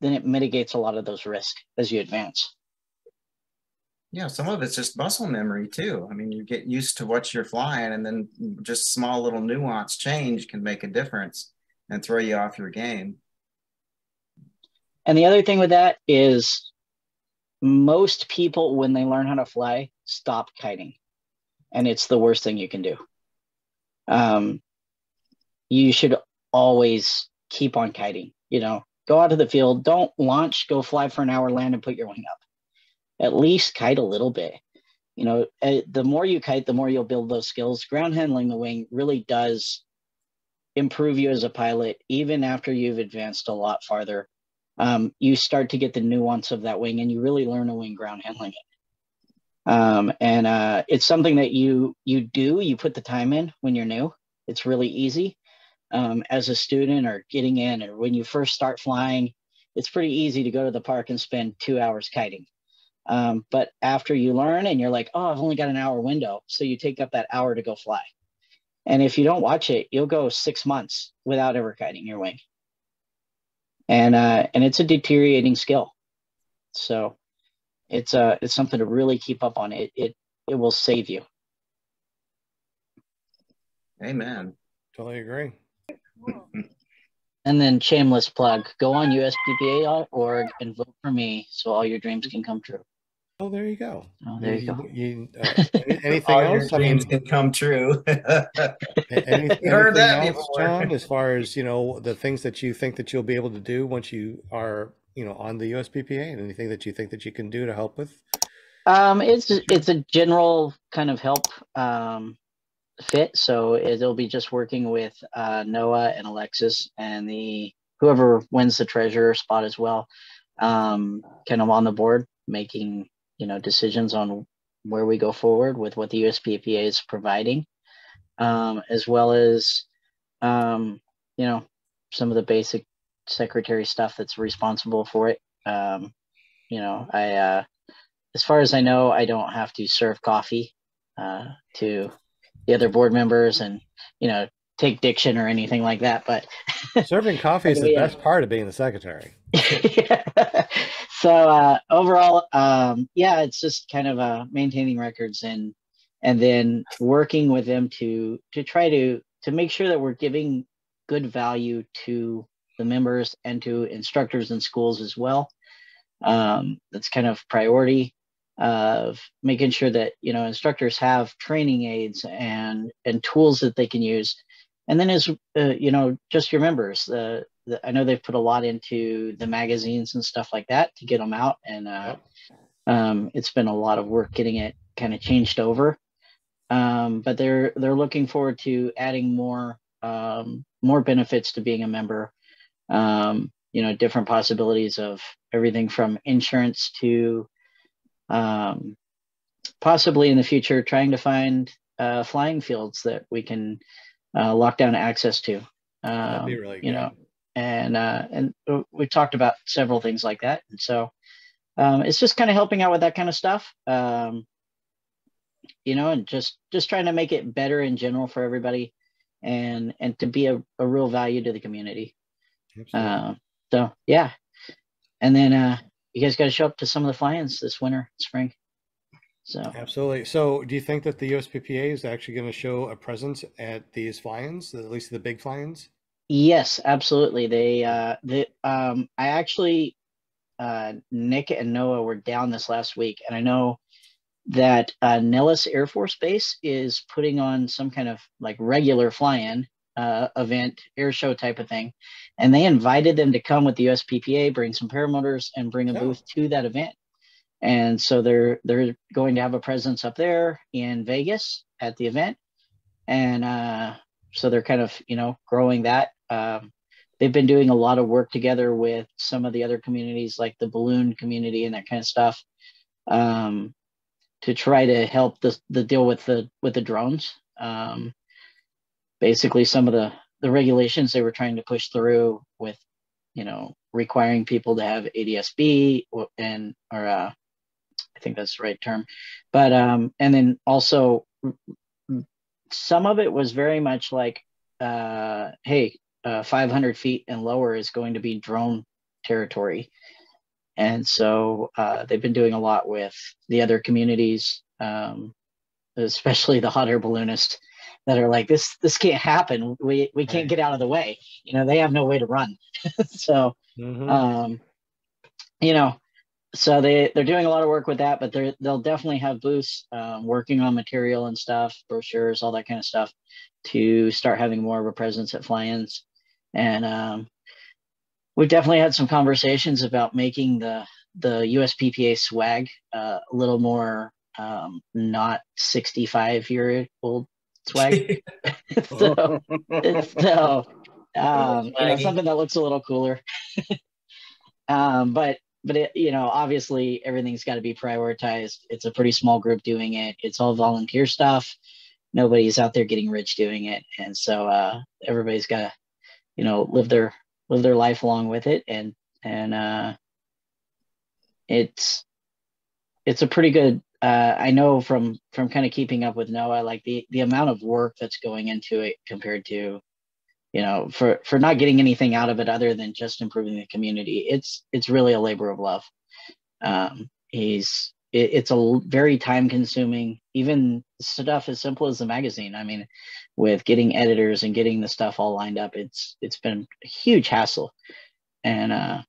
it mitigates a lot of those risks as you advance. Yeah, some of it's just muscle memory too. I mean, you get used to what you're flying, and then just small little nuance change can make a difference and throw you off your game. And the other thing with that is most people, when they learn how to fly, stop kiting. And it's the worst thing you can do. You should always keep on kiting, you know, go out to the field, don't launch, go fly for an hour, land and put your wing up. At least kite a little bit. You know, the more you kite, the more you'll build those skills. Ground handling the wing really does improve you as a pilot, even after you've advanced a lot farther. You start to get the nuance of that wing and you really learn a wing ground handling it. And it's something that you put the time in when you're new. It's really easy. As a student or getting in, or when you first start flying, it's pretty easy to go to the park and spend 2 hours kiting. But after you learn and you're like, oh, I've only got an hour window. So you take up that hour to go fly. And if you don't watch it, you'll go 6 months without ever kiting your wing. And it's a deteriorating skill. So it's something to really keep up on. It will save you. Amen. Totally agree. And then shameless plug, go on USPPA.org and vote for me so all your dreams can come true. Oh, there you go. Oh, there you go. Anything all else? Your dreams can come true. Anything heard that else, before. John, as far as, you know, the things that you think that you'll be able to do once you are, you know, on the USPPA, and anything that you think that you can do to help with It's a general kind of help fit. So it'll be just working with Noah and Alexis and whoever wins the treasurer spot as well, kind of on the board, making decisions on where we go forward with what the USPPA is providing, as well as some of the basic secretary stuff that's responsible for it. I as far as I know, I don't have to serve coffee to the other board members and take diction or anything like that. But serving coffee is the best part of being the secretary. So overall, it's just kind of maintaining records and then working with them to try to make sure that we're giving good value to the members and to instructors in schools as well. That's kind of priority of making sure that instructors have training aids and tools that they can use. And then as just your members, I know they've put a lot into the magazines and stuff like that to get them out, and it's been a lot of work getting it kind of changed over. But they're looking forward to adding more benefits to being a member. Different possibilities of everything from insurance to possibly in the future trying to find flying fields that we can lock down access to. That'd be really good. And we've talked about several things like that. And so it's just kind of helping out with that kind of stuff. And just trying to make it better in general for everybody and to be a real value to the community. So yeah. And then you guys got to show up to some of the fly-ins this winter, spring. So absolutely. So do you think that the USPPA is actually going to show a presence at these fly-ins, at least the big fly-ins? Yes, absolutely. I actually, Nick and Noah were down this last week, and I know that Nellis Air Force Base is putting on some kind of like regular fly-in event, air show type of thing. And they invited them to come with the USPPA, bring some paramotors and bring a booth to that event. And so they're going to have a presence up there in Vegas at the event. And so they're kind of, growing that. They've been doing a lot of work together with some of the other communities like the balloon community and that kind of stuff to try to help the deal with the drones. Basically some of the regulations they were trying to push through with, requiring people to have ADS-B or I think that's the right term. But, and then also some of it was very much like, hey, 500 feet and lower is going to be drone territory. And so they've been doing a lot with the other communities, especially the hot air balloonists that are like, this can't happen. We can't get out of the way. They have no way to run. So, so they're doing a lot of work with that, but they'll definitely have booths working on material and stuff, brochures, all that kind of stuff to start having more of a presence at fly-ins. And we've definitely had some conversations about making the USPPA swag a little more not 65-year-old swag. so something that looks a little cooler. But it, obviously everything's got to be prioritized. It's a pretty small group doing it. It's all volunteer stuff. Nobody's out there getting rich doing it. And so everybody's got to, live their life along with it. And it's a pretty good, I know from kind of keeping up with Noah, like the amount of work that's going into it compared to, for not getting anything out of it other than just improving the community. It's really a labor of love. It's a very time consuming, even stuff as simple as the magazine. I mean, with getting editors and getting the stuff all lined up, it's been a huge hassle. And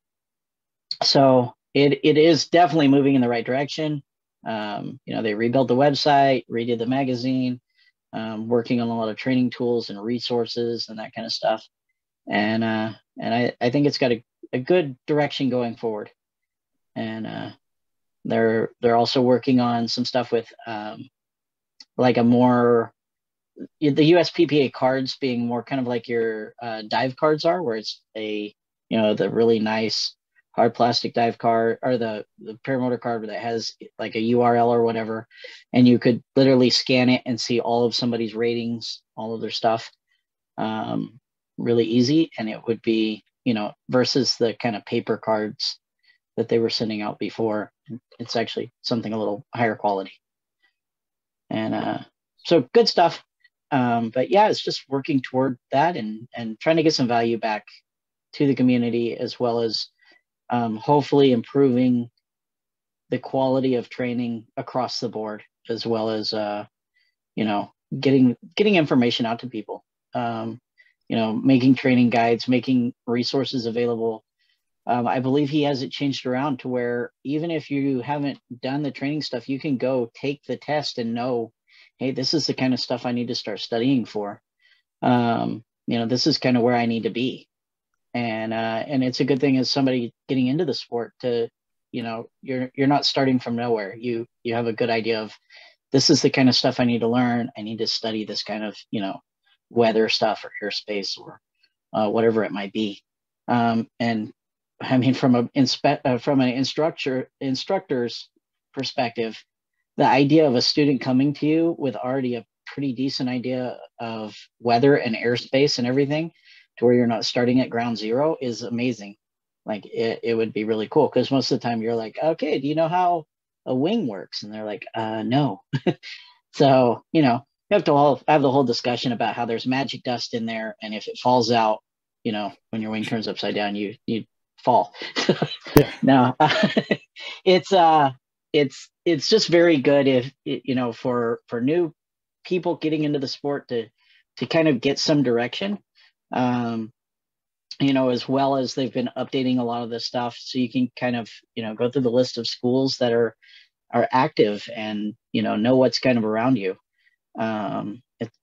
so it is definitely moving in the right direction. They rebuilt the website, redid the magazine, working on a lot of training tools and resources and that kind of stuff. And I think it's got a good direction going forward. And They're also working on some stuff with like a more, the USPPA cards being more kind of like your dive cards are, where it's a, the really nice hard plastic dive card, or the paramotor card that has like a URL or whatever, and you could literally scan it and see all of somebody's ratings, all of their stuff, really easy. And it would be, versus the kind of paper cards that they were sending out before, it's actually something a little higher quality. And so good stuff. But yeah, it's just working toward that and trying to get some value back to the community, as well as hopefully improving the quality of training across the board, as well as getting information out to people. Making training guides, making resources available. I believe he has it changed around to where even if you haven't done the training stuff, you can go take the test and know, hey, this is the kind of stuff I need to start studying for. This is kind of where I need to be. And it's a good thing as somebody getting into the sport to, you're not starting from nowhere. You have a good idea of, this is the kind of stuff I need to learn. I need to study this kind of, weather stuff or airspace or whatever it might be. And I mean, from an instructor's perspective, the idea of a student coming to you with already a pretty decent idea of weather and airspace and everything, to where you're not starting at ground zero, is amazing. Like it would be really cool, because most of the time you're like, okay, do you know how a wing works? And they're like, no. So, you have to have the whole discussion about how there's magic dust in there, and if it falls out, when your wing turns upside down, you fall. Yeah. No, it's just very good if for new people getting into the sport to kind of get some direction, as well as they've been updating a lot of this stuff, so you can kind of go through the list of schools that are active and know what's kind of around you.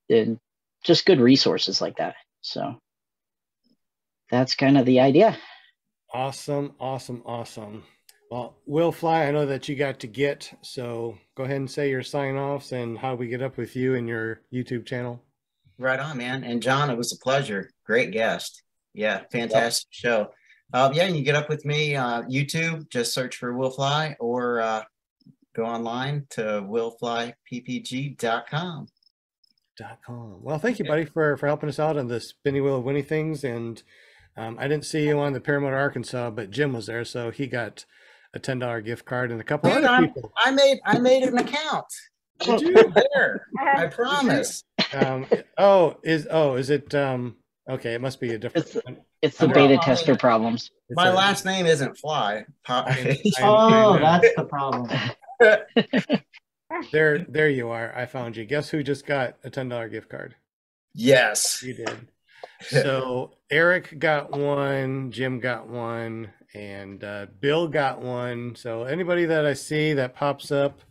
It just good resources like that. So that's kind of the idea. Awesome. Well, Will Fly, I know that you got to get, so go ahead and say your sign-offs and how we get up with you and your YouTube channel. Right on, man. And John, it was a pleasure. Great guest. Yeah, fantastic show. And you get up with me, YouTube, just search for Will Fly, or go online to willflyppg.com. Well, thank you, buddy, for helping us out on the spinny wheel of winning things. And I didn't see you on the Paramotor Arkansas, but Jim was there, so he got a $10 gift card and a couple other people. I made an account. Did you? There, I promise. Is it okay? It must be a different one. It's the beta tester problems. My last name isn't Fly. That's the problem. There you are. I found you. Guess who just got a $10 gift card? Yes, you did. So Eric got one, Jim got one, and Bill got one. So anybody that I see that pops up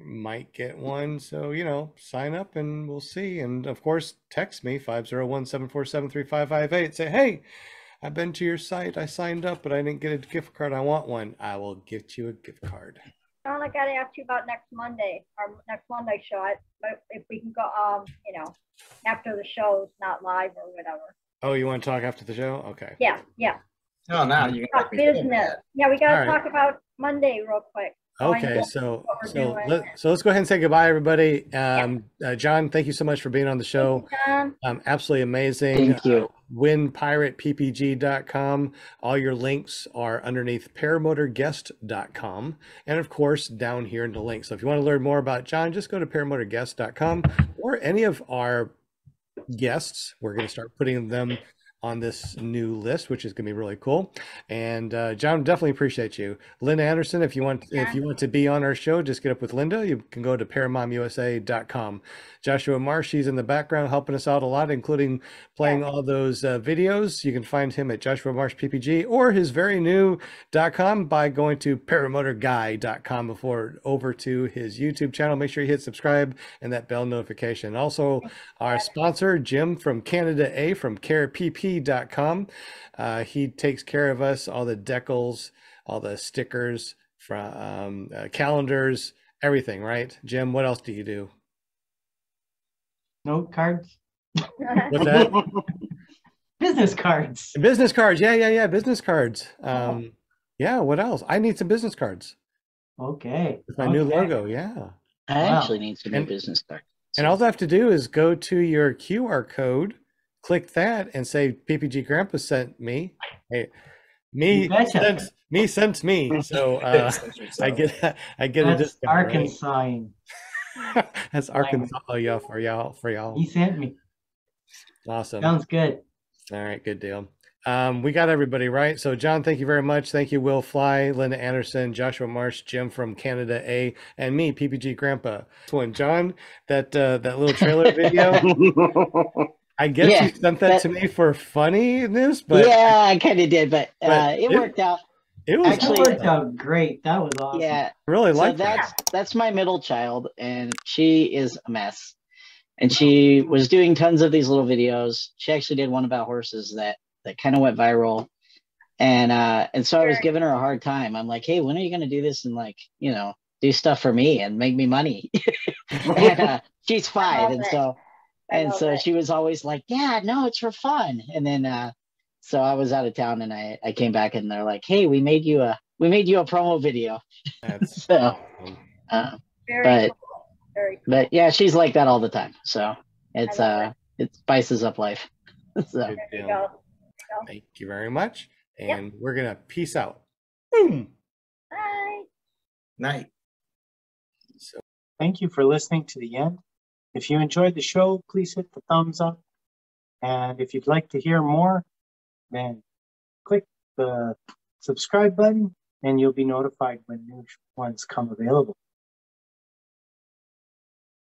might get one. So, sign up and we'll see. And of course, text me 501-747-3558. Say, hey, I've been to your site. I signed up, but I didn't get a gift card. I want one. I will get you a gift card. John, I got to ask you about next Monday, our next Monday show. If we can go, after the show's not live or whatever. Oh, you want to talk after the show? Okay. Yeah. Oh, now you got business. Yeah, we got to talk about Monday real quick. Okay, so let's go ahead and say goodbye, everybody. John, thank you so much for being on the show. Absolutely amazing. Thank you. WindPirate PPG.com. All your links are underneath paramotorguest.com, and of course down here in the link. So if you want to learn more about John, just go to paramotorguest.com, or any of our guests. We're going to start putting them on this new list, which is going to be really cool. And John, definitely appreciate you. Linda Anderson, if you want to be on our show, just get up with Linda. You can go to paramomusa.com. Joshua Marsh, he's in the background helping us out a lot, including playing all those videos. You can find him at Joshua Marsh PPG, or his very new.com by going to paramotorguy.com before over to his YouTube channel. Make sure you hit subscribe and that bell notification. Also, our sponsor, Jim from Canada A from ClearPropTV.com. He takes care of us, all the decals, all the stickers from calendars, everything, right? Jim, what else do you do? Note cards. What's that? Business cards. Business cards. Yeah. Business cards. Yeah. What else? I need some business cards. Okay. With my new logo. Yeah. I actually need some new business cards. And all I have to do is go to your QR code, click that, and say PPG Grandpa sent me. Hey, me sent me. So I get a discount. Arkansas. Right? That's Arkansas. Oh yeah, for y'all. He sent me. Awesome. Sounds good. All right, good deal. We got everybody right. So John, thank you very much. Thank you, Will Fly, Linda Anderson, Joshua Marsh, Jim from Canada A, and me, PPG Grandpa. One, John, that little trailer video. I guess you sent that to me for funniness, but yeah, I kind of did, but it worked out. It worked out great. That was awesome. Yeah, I really like that. That's my middle child, and she is a mess. And she was doing tons of these little videos. She actually did one about horses that kind of went viral. And so I was giving her a hard time. I'm like, hey, when are you going to do this and do stuff for me and make me money? And she's 5. And so she was always like, yeah, no, it's for fun. And then so I was out of town and I came back and they're like, hey, we made you a promo video. That's so but yeah, she's like that all the time. So it spices up life. So thank you very much. And we're gonna peace out. Boom. Bye. Night. So thank you for listening to the end. If you enjoyed the show, please hit the thumbs up. And if you'd like to hear more, then click the subscribe button and you'll be notified when new ones come available.